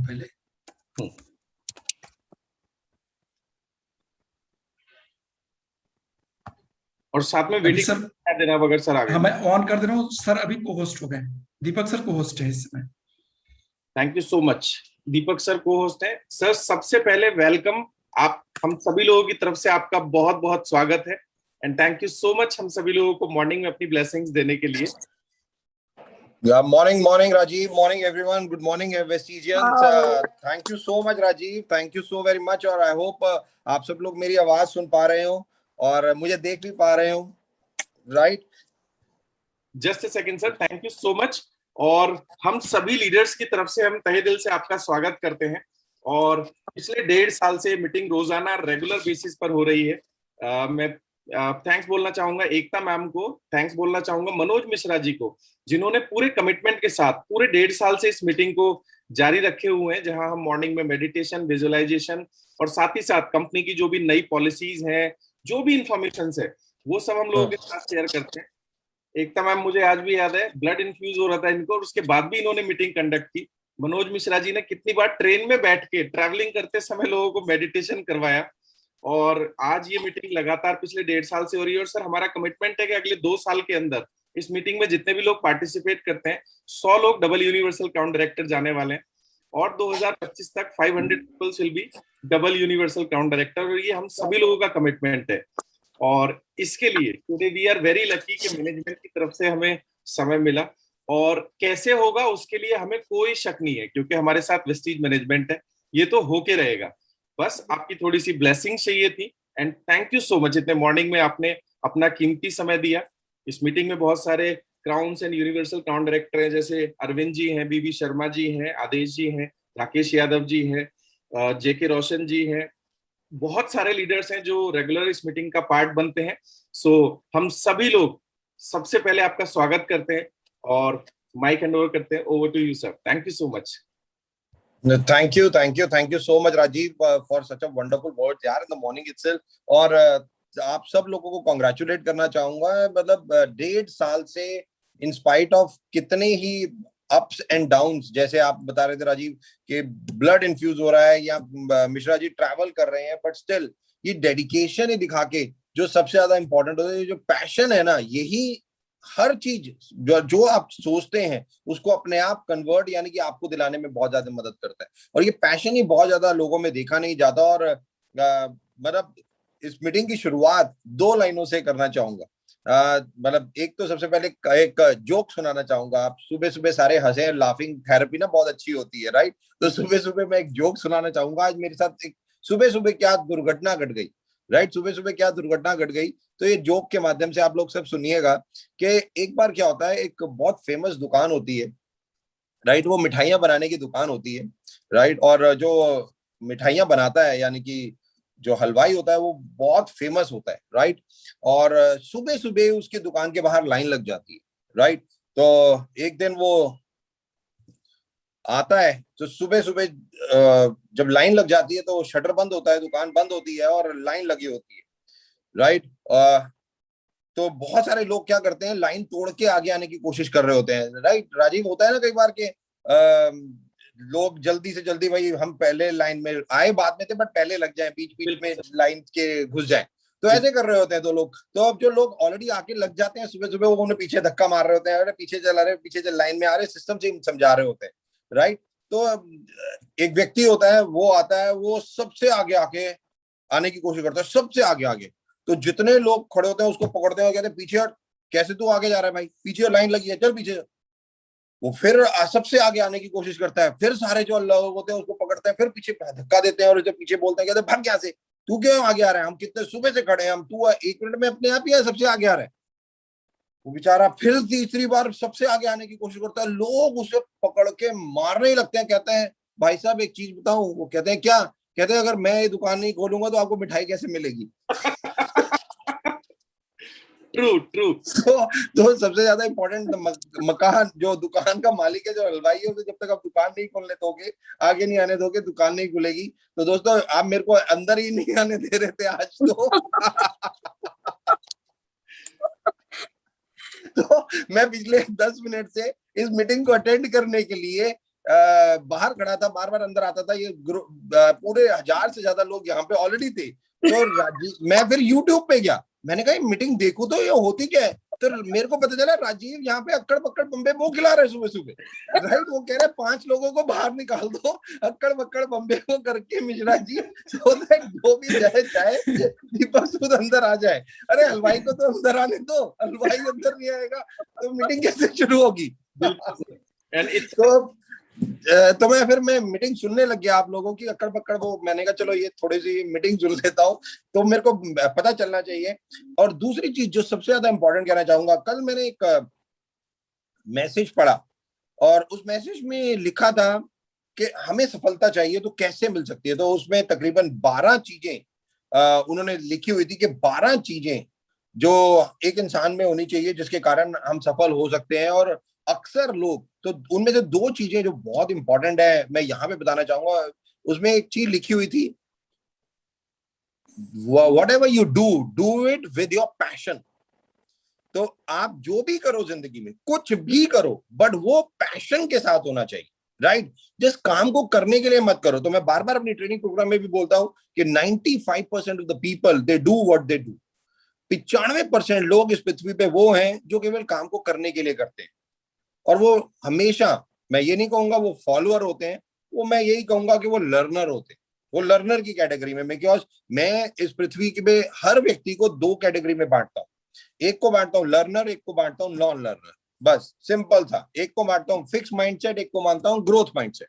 पहले। और साथ में वेटिंग सर देना अगर सर आ गए। हाँ, मैं ऑन कर दे रहा हूँ सर, अभी को होस्ट हो गए। दीपक सर को होस्ट है इस समय। Thank you so much. Deepak sir को होस्ट है। सर सबसे पहले वेलकम, आप हम सभी लोगों की तरफ से आपका बहुत बहुत स्वागत है and thank you so much हम सभी लोगों को मॉर्निंग में अपनी ब्लेसिंग्स देने के लिए। Morning, Rajiv. Morning, everyone. Good morning, Vestigians. Thank you so much, Rajiv. Thank you so very much. और I hope आप सब लोग मेरी आवाज सुन पा रहे हो और मुझे देख भी पा रहे हो, right? Just a second sir, thank you so much. और हम सभी लीडर्स की तरफ से हम तहे दिल से आपका स्वागत करते हैं। और पिछले 1.5 साल से मीटिंग रोजाना रेगुलर बेसिस पर हो रही है। मैं थैंक्स बोलना चाहूंगा एकता मैम को, थैंक्स बोलना चाहूंगा मनोज मिश्रा जी को, जिन्होंने पूरे कमिटमेंट के साथ पूरे 1.5 साल से इस मीटिंग को जारी रखे हुए हैं, जहां हम मॉर्निंग में मेडिटेशन, विजुअलाइजेशन और साथ ही साथ कंपनी की जो भी नई पॉलिसीज हैं, जो भी इंफॉर्मेशन है, वो सब हम लोगों के साथ शेयर करते हैं। एकता मैम, मुझे आज भी याद है ब्लड इन्फ्यूज हो रहा था इनको और उसके बाद भी इन्होंने मीटिंग कंडक्ट की। मनोज मिश्रा जी ने कितनी बार ट्रेन में बैठ के ट्रैवलिंग करते समय लोगों को मेडिटेशन करवाया। और आज ये मीटिंग लगातार पिछले 1.5 साल से हो रही है। और सर हमारा कमिटमेंट है कि अगले 2 साल के अंदर इस मीटिंग में जितने भी लोग पार्टिसिपेट करते हैं, 100 लोग डबल यूनिवर्सल काउंट डायरेक्टर जाने वाले हैं और 2025 तक 500 peoples will be double universal count director. और ये हम सभी लोगों का कमिटमेंट है। और इसके लिए today we are very lucky कि मैनेजमेंट की तरफ से हमें समय मिला। और कैसे होगा उसके लिए हमें कोई शक नहीं है, क्योंकि हमारे साथ वेस्टीज मैनेजमेंट है, ये तो होके रहेगा। बस आपकी थोड़ी सी ब्लेसिंग चाहिए थी and thank you so much, इतने मॉर्निंग में आपने अपना कीमती समय दिया। इस मीटिंग में बहुत सारे crowns and universal count director हैं, जैसे अरविंद जी हैं, बीबी शर्मा जी हैं, आदेश जी हैं, राकेश यादव जी हैं, जेके रोशन जी हैं। बहुत सारे लीडर्स हैं जो रेगुलर इस मीटिंग का पार्ट बनते हैं। सो हम सभी लोग सबसे पहले आपका स्वागत करते हैं और माइक हैंड ओवर करते हैं। Over to you sir, thank you so much. Thank you so much, Rajiv, for such a wonderful words यार in the morning itself. और आप सब लोगों को congratulate करना चाहूंगा। मतलब 1.5 साल से in spite of कितने ही अप्स एंड डाउन्स, जैसे आप बता रहे थे राजीव कि ब्लड इन्फ्यूज हो रहा है या मिश्रा जी ट्रैवल कर रहे हैं, बट स्टिल ये डेडिकेशन ही दिखा के जो सबसे ज्यादा इंपॉर्टेंट होता है, जो पैशन है ना, यही हर चीज जो आप सोचते हैं उसको अपने आप कन्वर्ट यानी कि आपको दिलाने में बहुत ज्यादा मदद करता है। और ये पैशन ही बहुत ज्यादा लोगों में देखा नहीं जाता। और मतलब इस मीटिंग की शुरुआत 2 लाइनों से करना चाहूंगा। मतलब एक तो सबसे पहले एक जोक सुनाना चाहूंगा। आप सुबह सुबह सारे हंसे, लाफिंग थेरेपी ना बहुत अच्छी होती है, राइट? तो सुबह सुबह मैं एक जोक सुनाना चाहूंगा। आज मेरे साथ एक सुबह सुबह क्या दुर्घटना घट गई, राइट? सुबह सुबह क्या दुर्घटना घट गई, तो ये जोक के माध्यम से आप लोग सब सुनिएगा कि एक बार क्या होता है, एक बहुत फेमस दुकान होती है, राइट? वो मिठाइयां बनाने की दुकान होती है, राइट? और जो मिठाइयां बनाता है यानी कि जो हलवाई होता है वो बहुत फेमस होता है, राइट? और सुबह सुबह उसकी दुकान के बाहर लाइन लग जाती है, राइट? तो एक दिन वो आता है, तो सुबह सुबह जब लाइन लग जाती है तो शटर बंद होता है, दुकान बंद होती है और लाइन लगी होती है, राइट? तो बहुत सारे लोग क्या करते हैं, लाइन तोड़ के आगे आने की कोशिश कर रहे होते हैं, राइट? राजीव, होता है ना कई बार के लोग जल्दी से जल्दी, भाई हम पहले लाइन में आए बाद में थे, बट पहले लग जाए, बीच बीच में लाइन के घुस जाए, तो ऐसे कर रहे होते हैं। तो लोग, तो अब जो लोग ऑलरेडी आके लग जाते हैं सुबह सुबह, वो उन्हें पीछे धक्का मार रहे होते हैं, अरे पीछे चला रहे, पीछे चल, लाइन में आ रहे, सिस्टम से समझा रहे होते हैं, राइट? तो एक व्यक्ति होता है, वो आता है, वो सबसे आगे आके आने की कोशिश करता है, सबसे आगे आगे। तो जितने लोग खड़े होते हैं उसको पकड़ते हैं और कहते हैं पीछे हट, कैसे तू आगे जा रहा है भाई, पीछे लाइन लगी है, चल पीछे। वो फिर सबसे आगे आने की कोशिश करता है, फिर सारे जो लोग होते हैं उसको पकड़ते हैं, फिर पीछे धक्का देते हैं और जब पीछे बोलते हैं, कहते हैं भाग यहाँ से, तू क्यों आगे आ रहा है, हम कितने सुबह से खड़े हैं, हम, तू 1 मिनट में अपने आप ही सबसे आगे आ रहा है। वो बेचारा फिर तीसरी बार सबसे आगे आने की कोशिश करता है, लोग उसे पकड़ के मारने ही लगते हैं, कहते हैं भाई साहब एक चीज बताऊं? वो कहते हैं क्या? कहते हैं अगर मैं ये दुकान नहीं खोलूंगा तो आपको मिठाई कैसे मिलेगी? True true. तो सबसे ज्यादा इंपॉर्टेंट मकान, जो दुकान का मालिक है, जो हलवाई है, जब तक आप दुकान नहीं खोलने दोगे, आगे नहीं आने दोगे, दुकान नहीं खुलेगी। तो दोस्तों, आप मेरे को अंदर ही नहीं आने दे रहे थे आज तो मैं पिछले 10 मिनट से इस मीटिंग को अटेंड करने के लिए बाहर खड़ा था, बार बार अंदर आता था, ये पूरे 1000 से ज्यादा लोग यहाँ पे ऑलरेडी थे। तो राजीव, मैं फिर यूट्यूब पे गया, मैंने कहा मीटिंग देखूं तो ये होती क्या है। तो मेरे को पता चला राजीव यहाँ पे अक्कड़ बक्कड़ बम्बे वो खिला रहे सुबह सुबह, राइट। वो कह रहे 5 लोगों को बाहर निकाल दो अक्कड़ बक्कड़ बम्बे को करके मिश्रा जी, सो दैट जो भी जाए चाहे दीपक सूद अंदर आ जाए। अरे हलवाई को तो अंदर आने दो, हलवाई अंदर नहीं आएगा तो मीटिंग कैसे शुरू होगी। तो मैं मीटिंग सुनने लग गया आप लोगों की अक्कड़ बक्कड़, वो मैंने कहा चलो ये थोड़ी सी मीटिंग सुन लेता हूँ, तो मेरे को पता चलना चाहिए। और दूसरी चीज जो सबसे ज्यादा इंपॉर्टेंट कहना चाहूंगा, कल मैंने एक मैसेज पढ़ा और उस मैसेज में लिखा था कि हमें सफलता चाहिए तो कैसे मिल सकती है। तो उसमें तकरीबन 12 चीजें उन्होंने लिखी हुई थी कि 12 चीजें जो एक इंसान में होनी चाहिए जिसके कारण हम सफल हो सकते हैं। और अक्सर लोग, तो उनमें से 2 चीजें जो बहुत इंपॉर्टेंट है मैं यहाँ पे बताना चाहूंगा। उसमें एक चीज लिखी हुई थी, whatever you do it with your passion। तो आप जो भी करो जिंदगी में, कुछ भी करो, बट वो पैशन के साथ होना चाहिए, राइट। जिस काम को करने के लिए मत करो। तो मैं बार बार अपनी ट्रेनिंग प्रोग्राम में भी बोलता हूं कि 95% of the people they do what they do. 95% लोग इस पृथ्वी पे वो हैं जो केवल काम को करने के लिए करते हैं। और वो हमेशा, मैं ये नहीं कहूंगा वो फॉलोअर होते हैं, वो मैं यही कहूंगा कि वो लर्नर होते हैं। वो लर्नर की कैटेगरी में, बिकॉज मैं इस पृथ्वी पे हर व्यक्ति को 2 कैटेगरी में बांटता हूँ। एक को बांटता हूँ लर्नर, एक को बांटता हूँ नॉन लर्नर। बस सिंपल था। एक को बांटता हूँ फिक्स माइंडसेट, एक को मानता हूँ ग्रोथ माइंडसेट।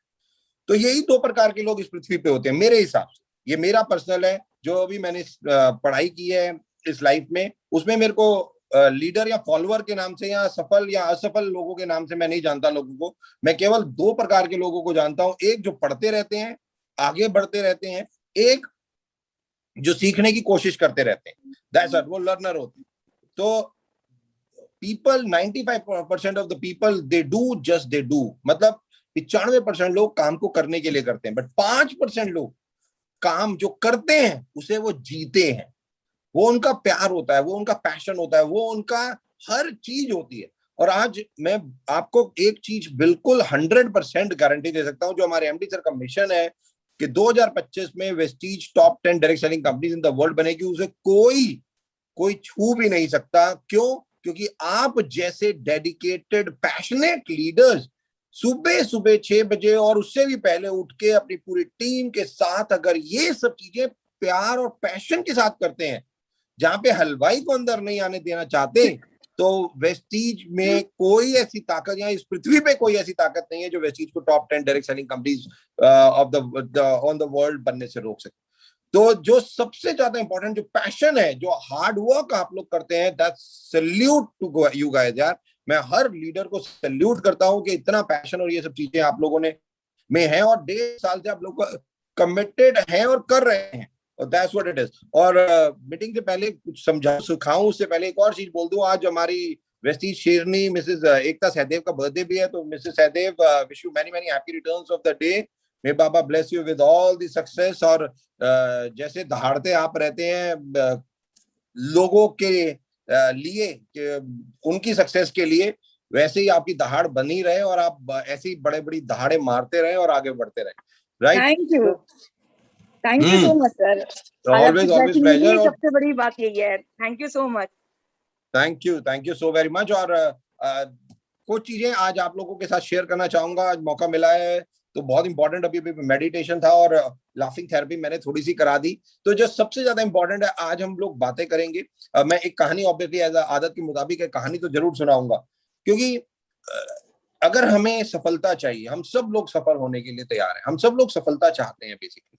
तो यही 2 प्रकार के लोग इस पृथ्वी पे होते हैं मेरे हिसाब से। ये मेरा पर्सनल है, जो अभी मैंने पढ़ाई की है इस लाइफ में, उसमें मेरे को लीडर या फॉलोअर के नाम से या सफल या असफल लोगों के नाम से मैं नहीं जानता लोगों को। मैं केवल 2 प्रकार के लोगों को जानता हूं। एक जो पढ़ते रहते हैं, आगे बढ़ते रहते हैं, एक जो सीखने की कोशिश करते रहते हैं, दैट्स इट, वो लर्नर होते हैं। तो people, 95% of the people they do just they do, मतलब 95% लोग काम को करने के लिए करते हैं, बट 5% लोग काम जो करते हैं उसे वो जीते हैं। वो उनका प्यार होता है, वो उनका पैशन होता है, वो उनका हर चीज होती है। और आज मैं आपको एक चीज बिल्कुल 100% गारंटी दे सकता हूं, जो हमारे एमडी सर का मिशन है कि 2025 में Vestige top 10 direct selling companies in the world बनेगी, उसे कोई छू भी नहीं सकता। क्यों? क्योंकि आप जैसे डेडिकेटेड पैशनेट लीडर्स सुबह सुबह 6 बजे और उससे भी पहले उठ के अपनी पूरी टीम के साथ अगर ये सब चीजें प्यार और पैशन के साथ करते हैं, जहां पे हलवाई को अंदर नहीं आने देना चाहते, तो वेस्टीज में कोई ऐसी ताकत, या इस पृथ्वी पे कोई ऐसी ताकत नहीं है जो वेस्टीज को top 10 direct selling companies of the on the world बनने से रोक सके। तो जो सबसे ज्यादा इंपॉर्टेंट जो पैशन है, जो हार्ड वर्क आप लोग करते हैं, that salute to you guys यार। मैं हर लीडर को सैल्यूट करता हूं कि इतना पैशन और ये सब चीजें आप लोगों ने में है, और 1.5 साल से आप लोग कमिटेड हैं और कर रहे हैं, और दैट्स व्हाट इट इज। और मीटिंग से पहले कुछ समझा सिखाऊं उससे पहले एक और चीज बोल दूं। आज हमारी वेस्टीज शेरनी मिसेस एकता सहदेव का बर्थडे भी है, तो Mrs Sahdev, wish you many many happy returns of the day. May बाबा bless you with all the success. और जैसे दहाड़ते आप रहते हैं लोगों के लिए, उनकी सक्सेस के लिए, वैसे ही आपकी दहाड़ बनी रहे और आप ऐसे ही बड़े बड़ी दहाड़े मारते रहे और आगे बढ़ते रहे, right. Thank you so much sir. Always pleasure. सबसे बड़ी बात यही है, thank you so much. Thank you so very much. और कुछ चीजें आज आप लोगों के साथ शेयर करना चाहूंगा, आज मौका मिला है तो बहुत इंपॉर्टेंट। अभी मेडिटेशन था और लाफिंग थेरेपी मैंने थोड़ी सी करा दी। तो जो सबसे ज्यादा इंपॉर्टेंट है, आज हम लोग बातें करेंगे। मैं एक कहानी, ऑब्वियसली एज आदत के मुताबिक एक कहानी तो जरूर सुनाऊंगा, क्योंकि अगर हमें सफलता चाहिए, हम सब लोग सफल होने के लिए तैयार हैं, हम सब लोग सफलता चाहते हैं बेसिकली,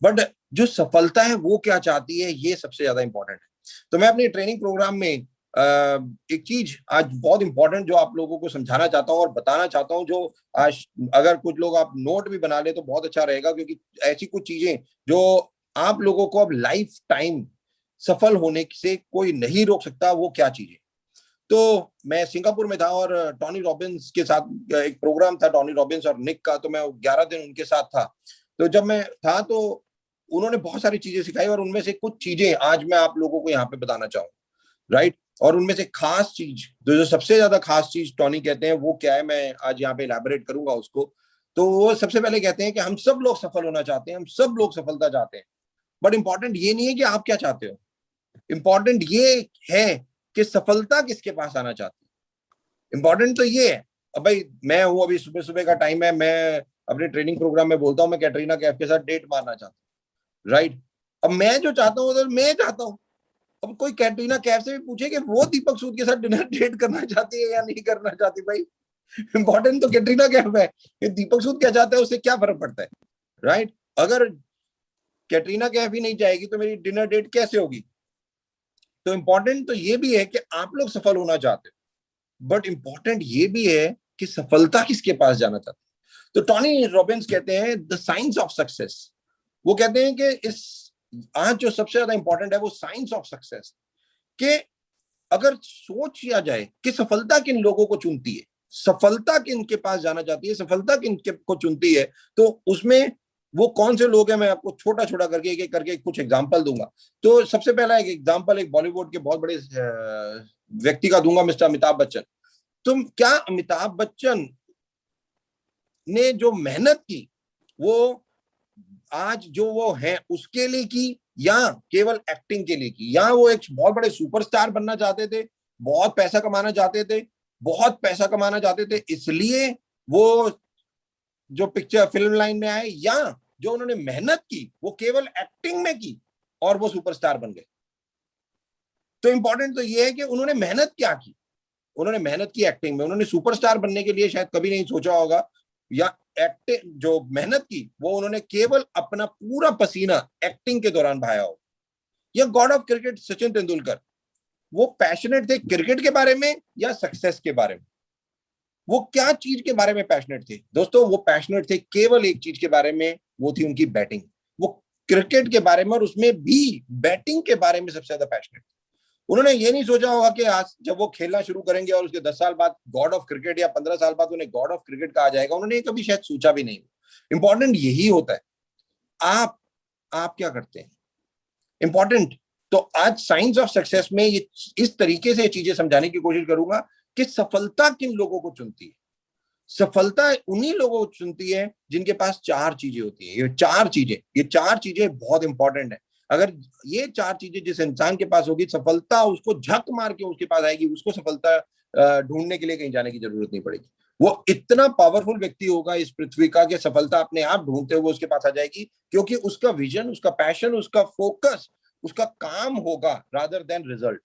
बट जो सफलता है वो क्या चाहती है, ये सबसे ज्यादा इंपॉर्टेंट है। तो मैं अपनी ट्रेनिंग प्रोग्राम में एक चीज आज बहुत इंपॉर्टेंट जो आप लोगों को समझाना चाहता हूं और बताना चाहता हूं, जो आज अगर कुछ लोग आप नोट भी बना ले तो बहुत अच्छा रहेगा, क्योंकि ऐसी कुछ चीजें जो आप लोगों को अब लाइफ टाइम सफल होने से कोई नहीं रोक सकता, वो क्या चीजें। तो मैं सिंगापुर में था और टोनी रॉबिन्स के साथ एक प्रोग्राम था, टोनी रॉबिन्स और निक का, तो मैं 11 दिन उनके साथ था। तो जब मैं था तो उन्होंने बहुत सारी चीजें सिखाई, और उनमें से कुछ चीजें आज मैं आप लोगों को यहाँ पे बताना चाहूंगा, राइट। और उनमें से खास चीज, जो सबसे ज्यादा खास चीज टोनी कहते हैं, वो क्या है, मैं आज यहाँ पे इलैबोरेट करूंगा उसको। तो वो सबसे पहले कहते हैं कि हम सब लोग सफल होना चाहते हैं, हम सब लोग सफलता चाहते हैं, बट इंपॉर्टेंट ये नहीं है कि आप क्या चाहते हो, इंपॉर्टेंट ये है कि सफलता किसके पास आना चाहती है। इंपॉर्टेंट तो ये है, अब भाई मैं हूं, अभी सुबह सुबह का टाइम है, मैं अपने ट्रेनिंग प्रोग्राम में बोलता हूं मैं कैटरीना कैफ के साथ डेट मारना चाहता हूँ, राइट। अब मैं जो चाहता हूँ तो मैं चाहता हूँ, अब कोई कैटरीना कैफ से भी पूछे कि वो दीपक सूद के साथ डिनर डेट करना चाहती है या नहीं करना चाहती, भाई इंपॉर्टेंट तो कैटरीना कैफ है, कि दीपक सूद क्या चाहता है उससे क्या फर्क पड़ता है, राइट। अगर कैटरीना कैफ ही नहीं चाहेगी तो मेरी डिनर डेट कैसे होगी। तो इंपॉर्टेंट तो ये भी है कि आप लोग सफल होना चाहते हो, बट इंपॉर्टेंट ये भी है कि सफलता किसके पास जाना चाहते हैं। तो टोनी रॉबिन्स कहते हैं द साइंस ऑफ सक्सेस, वो कहते हैं कि इस आज जो सबसे ज्यादा इंपॉर्टेंट है वो साइंस ऑफ सक्सेस, कि अगर सोच किया जाए कि सफलता किन लोगों को चुनती है, सफलता किनके पास जाना चाहती है, सफलता किनके को चुनती है, तो उसमें वो कौन से लोग हैं, मैं आपको छोटा छोटा करके एक एक करके कुछ एग्जांपल दूंगा। तो सबसे पहला एक एग्जांपल एक बॉलीवुड के बहुत बड़े व्यक्ति का दूंगा, मिस्टर अमिताभ बच्चन। तुम क्या अमिताभ बच्चन ने जो मेहनत की वो आज जो वो है उसके लिए की, या केवल एक्टिंग के लिए की, या वो एक बहुत बड़े सुपरस्टार बनना चाहते थे, बहुत पैसा कमाना चाहते थे, बहुत पैसा कमाना चाहते थे इसलिए वो जो पिक्चर फिल्म लाइन में आए, या जो उन्होंने मेहनत की वो केवल एक्टिंग में की और वो सुपरस्टार बन गए। तो इंपॉर्टेंट तो ये है कि उन्होंने मेहनत क्या की, उन्होंने मेहनत की एक्टिंग में, उन्होंने सुपरस्टार बनने के लिए शायद कभी नहीं सोचा होगा, या एक्टिंग जो मेहनत की वो उन्होंने केवल अपना पूरा पसीना एक्टिंग के दौरान बहाया हो। या God of cricket Sachin Tendulkar, वो पैशनेट थे क्रिकेट के बारे में या सक्सेस के बारे में, वो क्या चीज के बारे में पैशनेट थे दोस्तों, वो पैशनेट थे केवल एक चीज के बारे में, वो थी उनकी बैटिंग। वो क्रिकेट के बारे में और उसमें भी बैटिंग के बारे में सबसे ज्यादा पैशनेट थे। उन्होंने ये नहीं सोचा होगा कि आज जब वो खेलना शुरू करेंगे और उसके 10 साल बाद गॉड ऑफ क्रिकेट या 15 साल बाद उन्हें गॉड ऑफ क्रिकेट कहा जाएगा, उन्होंने कभी शायद सोचा भी नहीं। इंपॉर्टेंट यही होता है, आप क्या करते हैं, इंपॉर्टेंट। तो आज साइंस ऑफ सक्सेस में ये इस तरीके से चीजें समझाने की कोशिश करूंगा कि सफलता किन लोगों को चुनती है। सफलता उन्हीं लोगों को चुनती है जिनके पास चार चीजें होती है। ये चार चीजें बहुत इंपॉर्टेंट है। अगर ये चार चीजें जिस इंसान के पास होगी, सफलता उसको झक मार के उसके पास आएगी, उसको सफलता ढूंढने के लिए कहीं जाने की जरूरत नहीं पड़ेगी। वो इतना पावरफुल व्यक्ति होगा इस पृथ्वी का कि सफलता अपने आप ढूंढते हुए उसके पास आ जाएगी, क्योंकि उसका विजन, उसका पैशन, उसका फोकस, उसका काम होगा रादर देन रिजल्ट।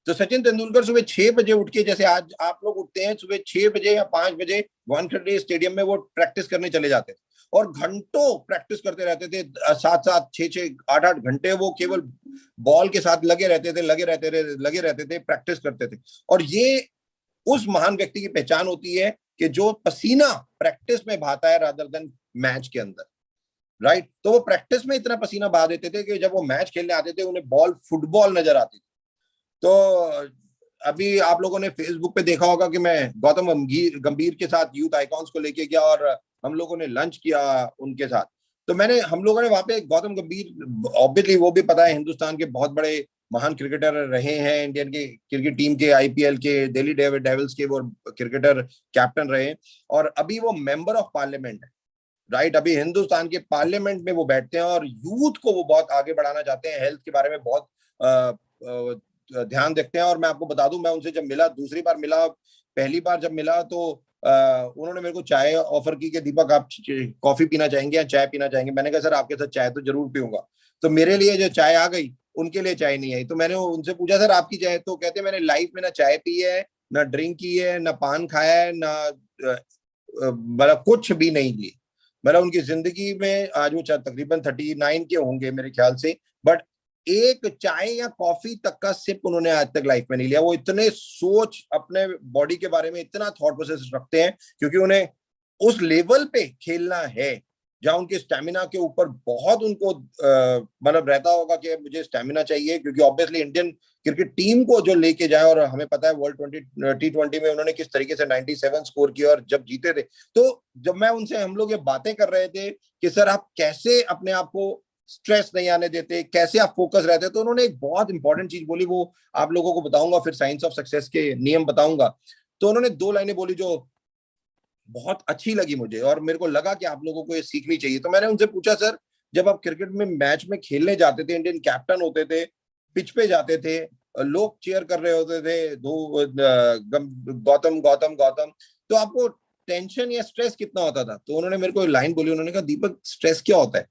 तो सचिन तेंदुलकर सुबह 6 बजे उठ के, जैसे आज आप लोग उठते हैं सुबह 6 बजे या 5 बजे, वानखेड़े स्टेडियम में वो प्रैक्टिस करने चले जाते थे और घंटों प्रैक्टिस करते रहते थे, 7-7, 6-6, 8-8 घंटे वो केवल बॉल के साथ लगे रहते थे, प्रैक्टिस करते थे। और ये उस महान व्यक्ति की पहचान होती है कि जो पसीना प्रैक्टिस में बहाता है रादर देन मैच के अंदर, राइट। तो वो प्रैक्टिस में इतना पसीना बहा देते थे कि जब वो मैच खेलने आते थे उन्हें बॉल फुटबॉल नजर आती थी। तो अभी आप लोगों ने फेसबुक पे देखा होगा कि मैं गौतम गंभीर के साथ यूथ आइकॉन्स को लेके गया और हम लोगों ने लंच किया उनके साथ। तो हम लोगों ने वहां पे गौतम गंभीर, ऑब्वियसली वो भी पता है हिंदुस्तान के बहुत बड़े महान क्रिकेटर रहे हैं, इंडियन के क्रिकेट टीम के, आईपीएल के, दिल्ली डेविल्स के वो क्रिकेटर कैप्टन रहे, और अभी वो मेंबर ऑफ पार्लियामेंट है, राइट। अभी हिंदुस्तान के पार्लियामेंट में वो बैठते हैं और यूथ को वो बहुत आगे बढ़ाना चाहते हैं, हेल्थ के बारे में बहुत ध्यान देखते हैं। और मैं आपको बता दूं, मैं उनसे जब मिला, दूसरी बार मिला, पहली बार जब मिला तो उन्होंने मेरे को चाय ऑफर की कि दीपक आप कॉफी पीना चाहेंगे या चाय पीना चाहेंगे। मैंने कहा सर आपके साथ चाय तो जरूर पीऊंगा। तो मेरे लिए जो चाय आ गई उनके लिए चाय नहीं आई। तो मैंने उनसे पूछा सर आपकी चाय, तो कहते मैंने लाइफ में ना चाय पी है, ना ड्रिंक की है, ना पान खाया है, ना मतलब कुछ भी नहीं ली। मतलब उनकी जिंदगी में आज वो तकरीबन 39 के होंगे मेरे ख्याल से, बट एक चाय या कॉफी तक का सिप उन्होंने आज तक लाइफ में नहीं लिया। वो इतने सोच अपने बॉडी के बारे में, इतना थॉट प्रोसेस रखते हैं, क्योंकि उन्हें उस लेवल पे खेलना है जहां उनके स्टेमिना के ऊपर बहुत उनको मतलब रहता होगा कि मुझे स्टेमिना चाहिए, क्योंकि ऑब्वियसली इंडियन क्रिकेट टीम को जो लेके जाए, और हमें पता है वर्ल्ड T20 में उन्होंने किस तरीके से 97 स्कोर किया और जब जीते थे। तो जब मैं उनसे, हम लोग ये बातें कर रहे थे कि सर आप कैसे अपने आप को स्ट्रेस नहीं आने देते, कैसे आप फोकस रहते, तो उन्होंने एक बहुत इंपॉर्टेंट चीज बोली, वो आप लोगों को बताऊंगा, फिर साइंस ऑफ सक्सेस के नियम बताऊंगा। तो उन्होंने 2 लाइनें बोली जो बहुत अच्छी लगी मुझे, और मेरे को लगा कि आप लोगों को ये सीखनी चाहिए। तो मैंने उनसे पूछा, सर जब आप क्रिकेट में मैच में खेलने जाते थे, इंडियन कैप्टन होते थे, पिच पे जाते थे, लोग चीयर कर रहे होते थे, गौतम गौतम गौतम, तो आपको टेंशन या स्ट्रेस कितना होता था? तो उन्होंने मेरे को लाइन बोली, उन्होंने कहा, दीपक स्ट्रेस क्या होता है?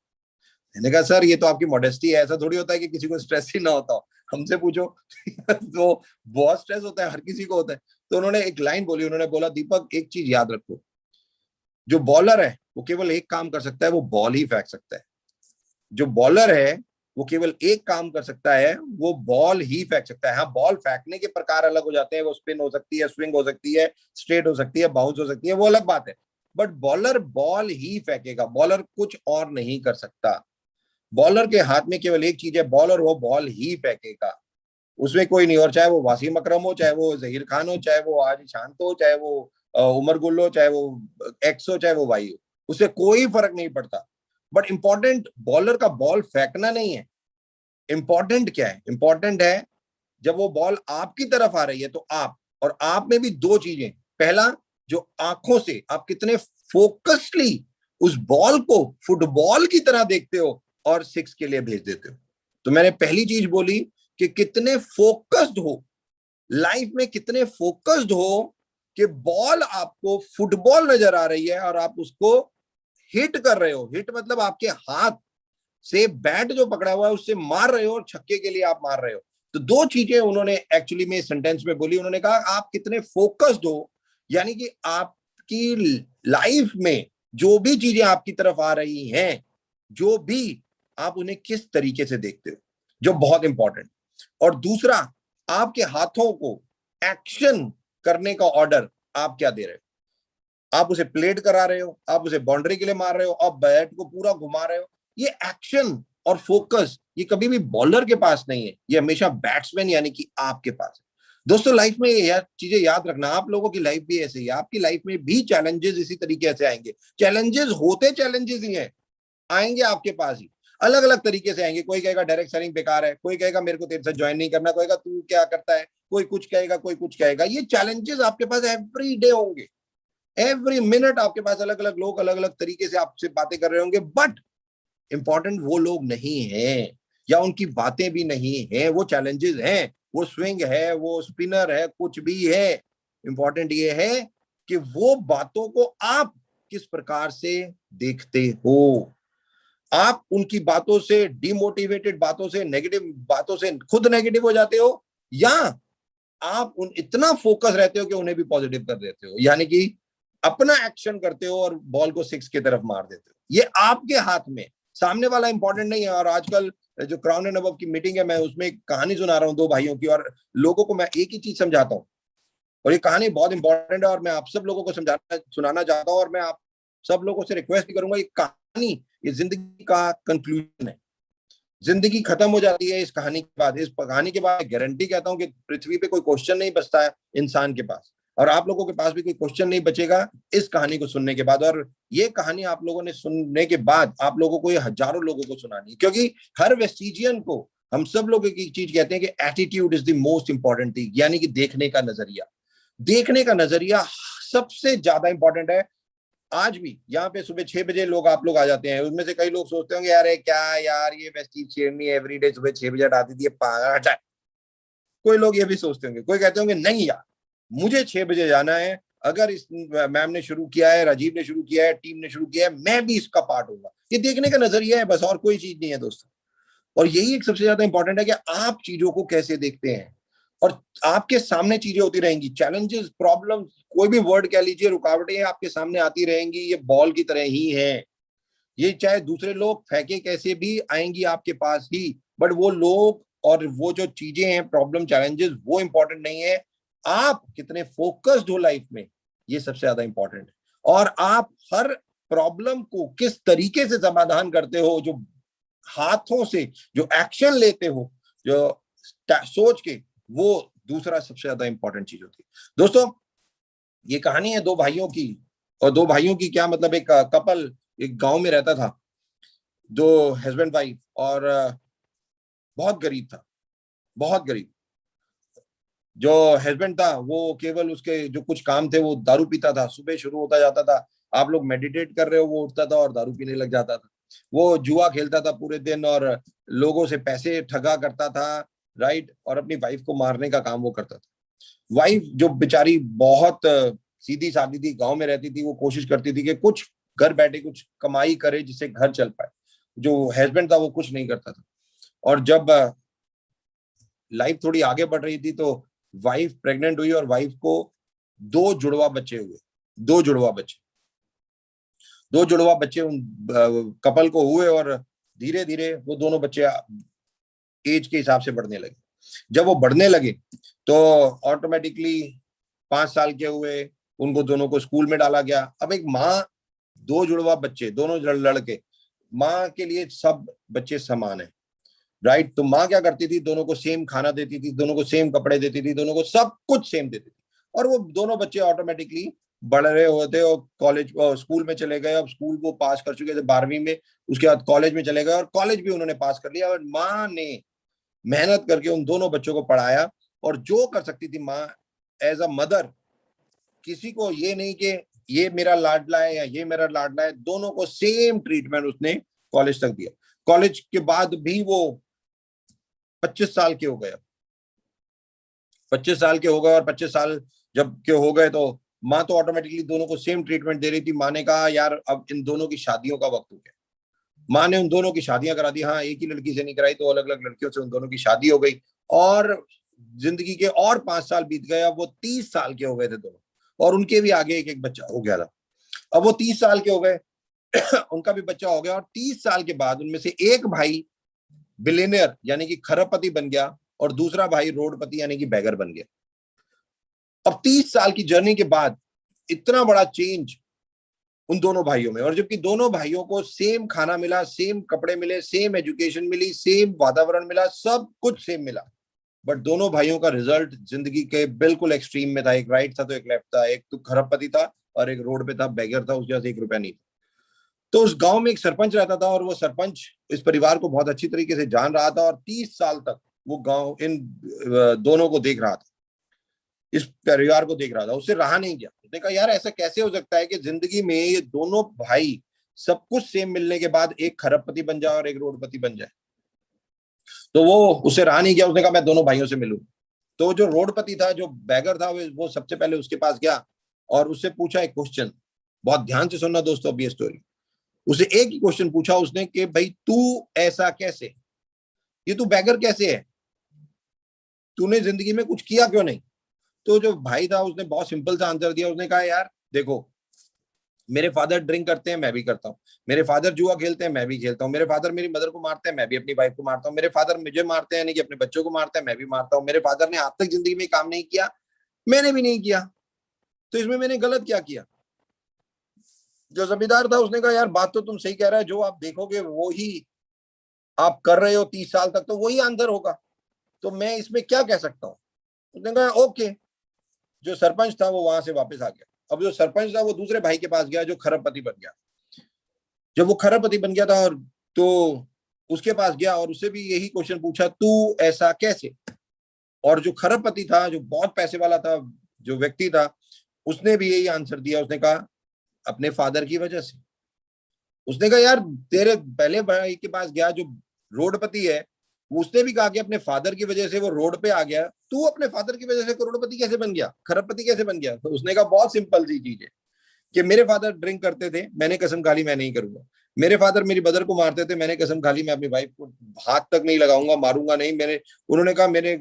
मैंने कहा, सर ये तो आपकी मॉडेस्टी है, ऐसा थोड़ी होता है कि किसी को स्ट्रेस ही ना होता हो, हमसे पूछो। तो बहुत स्ट्रेस होता है, हर किसी को होता है। तो उन्होंने एक लाइन बोली, उन्होंने बोला, दीपक एक चीज याद रखो, जो बॉलर है वो केवल एक काम कर सकता है, वो बॉल ही फेंक सकता है। जो बॉलर है वो केवल एक काम कर सकता है, वो बॉल ही फेंक सकता है। हाँ, बॉल फेंकने के प्रकार अलग हो जाते हैं, वो स्पिन हो सकती है, स्विंग हो सकती है, स्ट्रेट हो सकती है, बाउंस हो सकती है, वो अलग बात है। बट बॉलर बॉल ही फेंकेगा, बॉलर कुछ और नहीं कर सकता। बॉलर के हाथ में केवल एक चीज है, बॉल, और वो बॉल ही फेंकेगा, उसमें कोई नहीं। और चाहे वो वासीम अकरम हो, चाहे वो जहीर खान हो, चाहे वो आज शांत हो, चाहे वो उमर गुल हो, चाहे वो एक्स हो, चाहे वो वाई हो, उससे कोई फर्क नहीं पड़ता। बट इंपॉर्टेंट बॉलर का बॉल फेंकना नहीं है, इंपॉर्टेंट क्या है? इंपॉर्टेंट है जब वो बॉल आपकी तरफ आ रही है तो आप, और आप में भी दो चीजें, पहला जो आंखों से आप कितने फोकसली उस बॉल को फुटबॉल की तरह देखते हो और सिक्स के लिए भेज देते हो। तो मैंने पहली चीज बोली कि कितने फोकस्ड हो लाइफ में, कितने फोकस्ड हो कि बॉल आपको फुटबॉल नजर आ रही है और आप उसको हिट कर रहे हो। हिट मतलब आपके हाथ से बैट जो पकड़ा हुआ है उससे मार रहे हो, और छक्के के लिए आप मार रहे हो। तो दो चीजें उन्होंने एक्चुअली में सेंटेंस में बोली। उन्होंने कहा आप कितने फोकस्ड हो, यानी कि आपकी लाइफ में जो भी चीजें आपकी तरफ आ रही हैं, जो भी, आप उन्हें किस तरीके से देखते हो, जो बहुत इंपॉर्टेंट। और दूसरा, आपके हाथों को एक्शन करने का ऑर्डर आप क्या दे रहे हो? आप उसे प्लेट करा रहे हो, आप उसे बाउंड्री के लिए मार रहे हो, आप बैट को पूरा घुमा रहे हो। ये एक्शन और फोकस ये कभी भी बॉलर के पास नहीं है, ये हमेशा बैट्समैन यानी कि आपके पास है। दोस्तों लाइफ में ये चीजें याद रखना, आप लोगों की लाइफ भी ऐसे ही है, आपकी लाइफ में भी चैलेंजेस इसी तरीके से आएंगे। चैलेंजेस होते चैलेंजेस ही हैं, आएंगे आपके पास ही, अलग अलग तरीके से आएंगे। कोई कहेगा डायरेक्ट सेलिंग बेकार है, कोई कहेगा मेरे को तेरे से ज्वाइन नहीं करना, कोई कहेगा तू क्या करता है, कोई कुछ कहेगा, कोई कुछ कहेगा। ये चैलेंजेस आपके पास एवरी डे होंगे, एवरी मिनट आपके पास अलग अलग लोग अलग अलग तरीके से आपसे बातें कर रहे होंगे। बट इंपॉर्टेंट वो लोग नहीं है, या उनकी बातें भी नहीं है, वो चैलेंजेस हैं, वो स्विंग है, वो स्पिनर है, कुछ भी है। इंपॉर्टेंट ये है कि वो बातों को आप किस प्रकार से देखते हो। आप उनकी बातों से, डिमोटिवेटेड बातों से, नेगेटिव बातों से खुद नेगेटिव हो जाते हो, या आप उन इतना फोकस रहते हो कि उन्हें भी पॉजिटिव कर देते हो, यानी कि अपना एक्शन करते हो और बॉल को सिक्स की तरफ मार देते हो। ये आपके हाथ में, सामने वाला इंपॉर्टेंट नहीं है। और आजकल जो क्राउन एंड अबव की मीटिंग है, मैं उसमें एक कहानी सुना रहा हूँ दो भाइयों की, और लोगों को मैं एक ही चीज समझाता हूँ, और ये कहानी बहुत इंपॉर्टेंट है, और मैं आप सब लोगों को सुनाना चाहता हूँ। और मैं आप सब लोगों से रिक्वेस्ट भी करूंगा, ये कहानी ये जिंदगी का कंक्लूजन है। जिंदगी खत्म हो जाती है इस कहानी के बाद। इस कहानी के बाद गारंटी कहता हूं कि पृथ्वी पे कोई क्वेश्चन नहीं बचता है इंसान के पास, और आप लोगों के पास भी कोई क्वेश्चन नहीं बचेगा इस कहानी को सुनने के बाद। और ये कहानी आप लोगों ने सुनने के बाद आप लोगों को, ये हजारों लोगों को सुनानी है, क्योंकि हर वेस्टिजियन को हम सब लोग एक चीज कहते हैं कि attitude is the most important thing, यानी कि देखने का नजरिया। देखने का नजरिया सबसे ज्यादा इंपॉर्टेंट है। आज भी यहाँ पे सुबह 6 बजे लोग आप लोग आ जाते हैं, उसमें से कई लोग सोचते होंगे यार क्या यार ये वेस्टीज शेरनी एवरीडे सुबह 6 बजे आती थी, पागल हटा। कोई लोग ये भी सोचते होंगे, कोई कहते होंगे नहीं यार मुझे 6 बजे जाना है, अगर इस मैम ने शुरू किया है, राजीव ने शुरू किया है, टीम ने शुरू किया है, मैं भी इसका पार्ट होगा। ये देखने का नजरिया है बस, और कोई चीज नहीं है दोस्तों। और यही एक सबसे ज्यादा इंपॉर्टेंट है कि आप चीजों को कैसे देखते हैं। और आपके सामने चीजें होती रहेंगी, चैलेंजेस, प्रॉब्लम, कोई भी वर्ड कह लीजिए, रुकावटें आपके सामने आती रहेंगी, ये बॉल की तरह ही है। ये चाहे दूसरे लोग फेंके कैसे भी आएंगी आपके पास ही, बट वो लोग और वो जो चीजें हैं, प्रॉब्लम, चैलेंजेस, वो इंपॉर्टेंट नहीं है। आप कितने फोकस्ड हो लाइफ में, ये सबसे ज्यादा इंपॉर्टेंट है। और आप हर प्रॉब्लम को किस तरीके से समाधान करते हो, जो हाथों से जो एक्शन लेते हो, जो सोच के, वो दूसरा सबसे ज्यादा इंपॉर्टेंट चीज होती है। दोस्तों ये कहानी है दो भाइयों की, और दो भाइयों की क्या मतलब, एक कपल एक गांव में रहता था, दो हस्बैंड वाइफ, और बहुत गरीब था, बहुत गरीब। जो हस्बैंड था वो केवल उसके जो कुछ काम थे वो दारू पीता था, सुबह शुरू होता जाता था, आप लोग मेडिटेट कर रहे हो, वो उठता था और दारू पीने लग जाता था। वो जुआ खेलता था पूरे दिन और लोगों से पैसे ठगा करता था, राइट, और अपनी वाइफ को मारने का काम वो करता था। वाइफ जो बेचारी बहुत सीधी सादी थी, गांव में रहती थी, वो कोशिश करती थी कि कुछ घर बैठे कुछ कमाई करे जिससे घर चल पाए। जो हस्बैंड था वो कुछ नहीं करता था। और जब लाइफ थोड़ी आगे बढ़ रही थी तो वाइफ प्रेग्नेंट हुई और वाइफ को 2 जुड़वा बच्चे हुए। 2 जुड़वा बच्चे, 2 जुड़वा बच्चे उन कपल को हुए और धीरे धीरे वो दोनों बच्चे एज के हिसाब से बढ़ने लगे। जब वो बढ़ने लगे तो ऑटोमेटिकली 5 साल के हुए, उनको दोनों को स्कूल में डाला गया। अब एक माँ, 2 जुड़वा बच्चे, दोनों लड़के, माँ के लिए सब बच्चे समान है, राइट। तो माँ क्या करती थी, दोनों को सेम खाना देती थी, दोनों को सेम कपड़े देती थी, दोनों को सब कुछ सेम देती थी। और वो दोनों बच्चे ऑटोमेटिकली बढ़ रहे होते और कॉलेज स्कूल में चले गए। अब स्कूल वो पास कर चुके थे 12वीं में, उसके बाद कॉलेज में चले गए और कॉलेज भी उन्होंने पास कर लिया। और माँ ने मेहनत करके उन दोनों बच्चों को पढ़ाया। और जो कर सकती थी माँ एज अ मदर, किसी को ये नहीं कि ये मेरा लाडला है या ये मेरा लाडला है, दोनों को सेम ट्रीटमेंट उसने कॉलेज तक दिया। कॉलेज के बाद भी वो 25 साल के हो गए। 25 साल के हो गए और 25 साल जब के हो गए तो माँ तो ऑटोमेटिकली दोनों को सेम ट्रीटमेंट दे रही थी। माँ ने कहा यार अब इन दोनों की शादियों का वक्त हो गया। माँ ने उन दोनों की शादियां करा दी। हाँ, एक ही लड़की से नहीं कराई, तो अलग अलग लड़कियों से उन दोनों की शादी हो गई। और जिंदगी के और 5 साल बीत गए। अब वो 30 साल के हो गए थे दोनों, और उनके भी आगे एक एक बच्चा हो गया था। अब वो 30 साल के हो गए उनका भी बच्चा हो गया। और 30 साल के बाद उनमें से एक भाई बिलियनियर यानी कि खरबपति बन गया और दूसरा भाई रोडपति यानी कि बैगर बन गया। अब 30 साल की जर्नी के बाद इतना बड़ा चेंज उन दोनों भाइयों में। और जबकि दोनों भाइयों को सेम खाना मिला, सेम कपड़े मिले, सेम एजुकेशन मिली, सेम वातावरण मिला, सब कुछ सेम मिला, बट दोनों भाइयों का रिजल्ट जिंदगी के बिल्कुल एक्सट्रीम में था। एक राइट था तो एक लेफ्ट था, एक तो खरबपति था और एक रोड पे था, बैगर था, उसके पास 1 रुपया नहीं था। तो उस गांव में एक सरपंच रहता था और वो सरपंच इस परिवार को बहुत अच्छी तरीके से जान रहा था और 30 साल तक वो गांव इन दोनों को देख रहा था, इस परिवार को देख रहा था। उससे रहा नहीं गया। उसने कहा यार ऐसा कैसे हो सकता है कि जिंदगी में ये दोनों भाई सब कुछ सेम मिलने के बाद एक खरबपति बन जाए और एक रोडपति बन जाए। तो वो उससे रहा नहीं गया। उसने कहा मैं दोनों भाइयों से मिलूं। तो जो रोडपति था, जो बैगर था, वो सबसे पहले उसके पास गया और उससे पूछा एक क्वेश्चन। बहुत ध्यान से सुनना दोस्तों अब ये स्टोरी। उसे एक ही क्वेश्चन पूछा उसने कि भाई तू ऐसा कैसे, ये तू बैगर कैसे है, तूने जिंदगी में कुछ किया क्यों नहीं। तो जो भाई था उसने बहुत सिंपल सा आंसर दिया। उसने कहा यार देखो, मेरे फादर ड्रिंक करते हैं, मैं भी करता हूँ। मेरे फादर जुआ खेलते हैं, मैं भी खेलता हूँ। मेरे फादर मेरी मदर को मारते हैं, मैं भी अपनी वाइफ को मारता हूँ। मेरे फादर मुझे मारते हैं यानी कि अपने बच्चों को मारते हैं, मैं भी मारता हूँ। मेरे फादर ने आज तक जिंदगी में काम नहीं किया, मैंने भी नहीं किया, तो इसमें मैंने गलत क्या किया। जो जमींदार था उसने कहा यार बात तो तुम सही कह रहा है, जो आप देखोगे वो ही आप कर रहे हो 30 साल तक, तो वही आंसर होगा, तो मैं इसमें क्या कह सकता हूँ। उसने कहा ओके। जो सरपंच था वो वहां से वापस आ गया। अब जो सरपंच था वो दूसरे भाई के पास गया जो खरबपति बन गया। जब वो खरबपति बन गया था और तो उसके पास गया और उससे भी यही क्वेश्चन पूछा, तू ऐसा कैसे। और जो खरबपति था, जो बहुत पैसे वाला था, जो व्यक्ति था, उसने भी यही आंसर दिया। उसने कहा अपने फादर की वजह से। उसने कहा यार तेरे पहले भाई के पास गया जो रोडपति है, उसने भी कहा कि अपने फादर की वजह से वो रोड पे आ गया, तू अपने फादर की वजह से करोड़पति कैसे बन गया, खरबपति कैसे बन गया। तो उसने कहा बहुत सिंपल सी चीज है कि मेरे फादर ड्रिंक करते थे, मैंने कसम खा ली मैं नहीं करूंगा। मेरे फादर मेरी मदर को मारते थे, मैंने कसम खा ली मैं अपनी वाइफ को हाथ तक नहीं लगाऊंगा, मारूंगा नहीं। उन्होंने कहा मेरे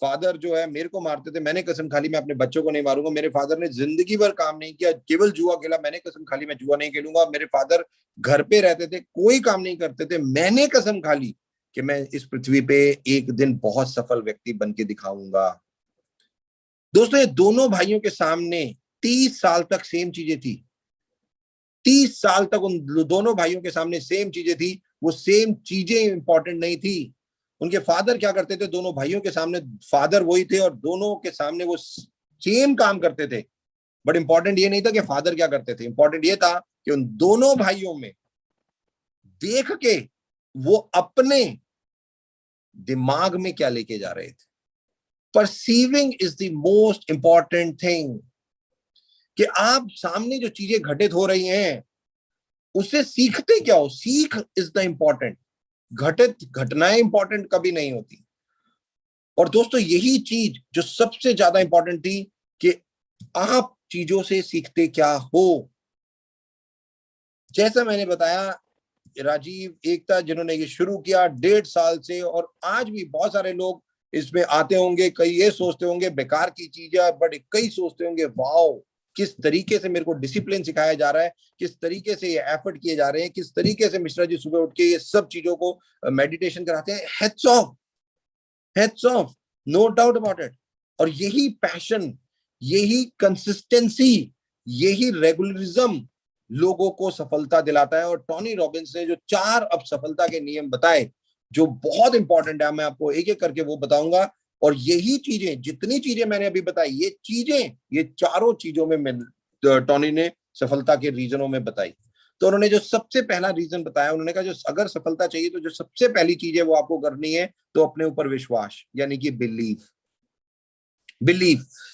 फादर जो है मेरे को मारते थे, मैंने कसम खा ली मैं अपने बच्चों को नहीं मारूंगा। मेरे फादर ने जिंदगी भर काम नहीं किया, केवल जुआ खेला, मैंने कसम खा ली मैं जुआ नहीं खेलूंगा। मेरे फादर घर पे रहते थे, कोई काम नहीं करते थे, मैंने कसम खा ली कि मैं इस पृथ्वी पे एक दिन बहुत सफल व्यक्ति बन के दिखाऊंगा। दोस्तों ये दोनों भाइयों के सामने 30 साल तक सेम चीजें थी। 30 साल तक उन दोनों भाइयों के सामने सेम चीजें थी। वो सेम चीजें इंपॉर्टेंट नहीं थी। उनके फादर क्या करते थे, दोनों भाइयों के सामने फादर वही थे और दोनों के सामने वो सेम काम करते थे। बट इंपॉर्टेंट ये नहीं था कि फादर क्या करते थे, इंपॉर्टेंट ये था कि उन दोनों भाइयों में देख के वो अपने दिमाग में क्या लेके जा रहे थे। Perceiving is the most important thing, कि आप सामने जो चीजें घटित हो रही हैं उससे सीखते क्या हो, सीख इज द इंपॉर्टेंट, घटित घटनाएं इंपॉर्टेंट कभी नहीं होती। और दोस्तों यही चीज जो सबसे ज्यादा इंपॉर्टेंट थी कि आप चीजों से सीखते क्या हो। जैसा मैंने बताया, राजीव, एकता जिन्होंने ये शुरू किया 1.5 साल से, और आज भी बहुत सारे लोग इसमें आते होंगे, कई ये सोचते होंगे बेकार की चीज है, बट कई सोचते होंगे वाओ किस तरीके से मेरे को डिसिप्लिन सिखाया जा रहा है, किस तरीके से ये एफर्ट किए जा रहे हैं, किस तरीके से मिश्रा जी सुबह उठ के ये सब चीजों को मेडिटेशन कराते हैं। Heads off, no doubt about it. और यही पैशन, यही कंसिस्टेंसी, यही रेगुलरिज्म लोगों को सफलता दिलाता है। और टोनी रॉबिन्स ने जो 4 अब सफलता के नियम बताए जो बहुत इंपॉर्टेंट है, मैं आपको एक एक करके वो बताऊंगा। और यही चीजें, जितनी चीजें मैंने अभी बताई, ये चीजें, ये चारों चीजों में टोनी ने सफलता के रीजनों में बताई। तो उन्होंने जो सबसे पहला रीजन बताया, उन्होंने कहा जो अगर सफलता चाहिए तो जो सबसे पहली चीज है वो आपको करनी है तो अपने ऊपर विश्वास, यानी कि बिलीफ।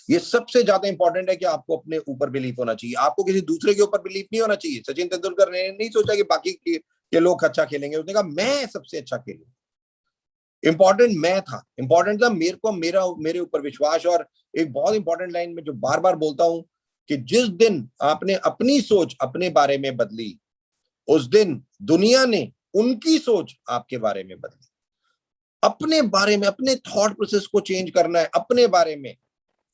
ये सबसे ज्यादा इंपॉर्टेंट है कि आपको अपने ऊपर बिलीफ होना चाहिए, आपको किसी दूसरे के ऊपर बिलीफ नहीं होना चाहिए। सचिन तेंदुलकर ने नहीं सोचा कि बाकी के लोग अच्छा खेलेंगे, उसने कहा मैं सबसे अच्छा खेलूं। इंपॉर्टेंट मैं था, इंपॉर्टेंट था मेरे को मेरे ऊपर विश्वास। और एक बहुत इंपॉर्टेंट लाइन में जो बार बार बोलता हूं कि जिस दिन आपने अपनी सोच अपने बारे में बदली, उस दिन दुनिया ने उनकी सोच आपके बारे में बदली। अपने बारे में, अपने थॉट प्रोसेस को चेंज करना है अपने बारे में।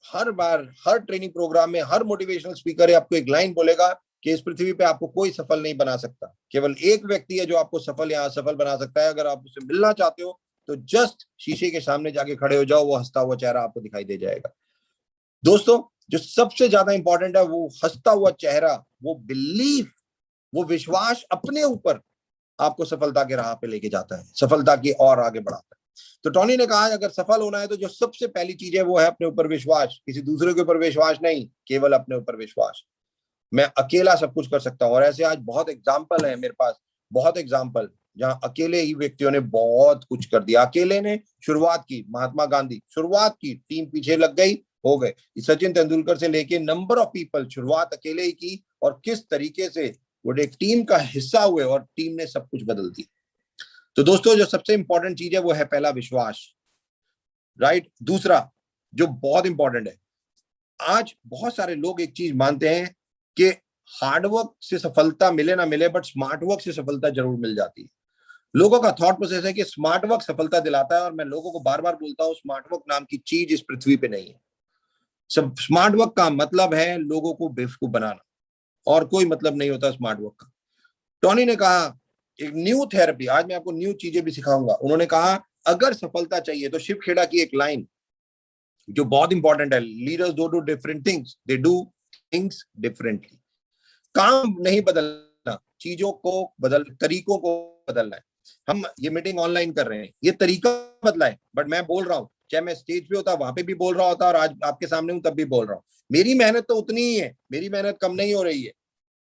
हर बार हर ट्रेनिंग प्रोग्राम में हर मोटिवेशनल स्पीकर है आपको एक लाइन बोलेगा कि इस पृथ्वी पे आपको कोई सफल नहीं बना सकता, केवल एक व्यक्ति है जो आपको सफल बना सकता है। अगर आप उससे मिलना चाहते हो तो जस्ट शीशे के सामने जाके खड़े हो जाओ, वो हंसता हुआ चेहरा आपको दिखाई दे जाएगा। दोस्तों जो सबसे ज्यादा इंपॉर्टेंट है वो हंसता हुआ चेहरा, वो बिलीफ, वो विश्वास अपने ऊपर आपको सफलता के राह पे लेके जाता है, सफलता की और आगे बढ़ाता है। तो टोनी ने कहा अगर सफल होना है तो जो सबसे पहली चीज है वो है अपने ऊपर विश्वास। किसी दूसरे के ऊपर विश्वास नहीं, केवल अपने ऊपर विश्वास। मैं अकेला सब कुछ कर सकता हूं। और ऐसे आज बहुत एग्जाम्पल है मेरे पास, बहुत एग्जाम्पल जहां अकेले ही व्यक्तियों ने बहुत कुछ कर दिया। अकेले ने शुरुआत की, महात्मा गांधी शुरुआत की, टीम पीछे लग गई, हो गए। सचिन तेंदुलकर से लेके नंबर ऑफ पीपल शुरुआत अकेले ही की, और किस तरीके से वो एक टीम का हिस्सा हुए और टीम ने सब कुछ बदल दिया। तो दोस्तों जो सबसे इंपॉर्टेंट चीज है वो है पहला विश्वास, राइट। दूसरा जो बहुत इंपॉर्टेंट है, आज बहुत सारे लोग एक चीज मानते हैं कि हार्डवर्क से सफलता मिले ना मिले, बट स्मार्ट वर्क से सफलता जरूर मिल जाती है। लोगों का थॉट प्रोसेस है कि स्मार्ट वर्क सफलता दिलाता है, और मैं लोगों को बार बार बोलता हूं स्मार्ट वर्क नाम की चीज इस पृथ्वी पे नहीं है। सब स्मार्ट वर्क का मतलब है लोगों को बेवकूफ बनाना, और कोई मतलब नहीं होता स्मार्ट वर्क का। टोनी ने कहा एक न्यू थेरेपी, आज मैं आपको न्यू चीजें भी सिखाऊंगा। उन्होंने कहा अगर सफलता चाहिए तो शिव खेड़ा की एक लाइन जो बहुत इंपॉर्टेंट है, leaders do different things, they do things differently. काम नहीं बदलना, चीजों को तरीकों को बदलना है। हम ये मीटिंग ऑनलाइन कर रहे हैं, ये तरीका बदला है, बट मैं बोल रहा हूं, चाहे मैं स्टेज पे होता वहां पे भी बोल रहा होता और आज आपके सामने हूं तब भी बोल रहा हूं। मेरी मेहनत तो उतनी ही है, मेरी मेहनत कम नहीं हो रही है,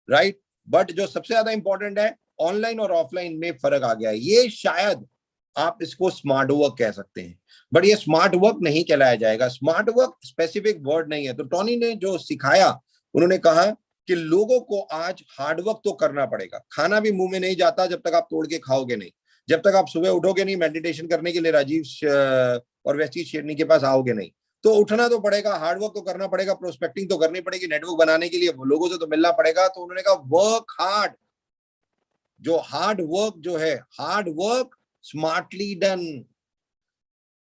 राइट। बट जो सबसे ज्यादा इंपॉर्टेंट है, ऑनलाइन और ऑफलाइन में फर्क आ गया है। ये शायद आप इसको स्मार्ट वर्क कह सकते हैं, बट ये स्मार्ट वर्क नहीं कहलाया जाएगा। स्मार्ट वर्क स्पेसिफिक वर्ड नहीं है। तो टोनी ने जो सिखाया, उन्होंने कहा कि लोगों को आज हार्डवर्क तो करना पड़ेगा। खाना भी मुंह में नहीं जाता जब तक आप तोड़ के खाओगे नहीं, जब तक आप सुबह उठोगे नहीं मेडिटेशन करने के लिए राजीव और वैसी शेरनी के पास आओगे नहीं। तो उठना तो पड़ेगा, हार्डवर्क तो करना पड़ेगा, प्रोस्पेक्टिंग तो करनी पड़ेगी, नेटवर्क बनाने के लिए लोगों से तो मिलना पड़ेगा। तो उन्होंने कहा वर्क हार्ड, जो हार्ड वर्क जो है, hard work smartly done,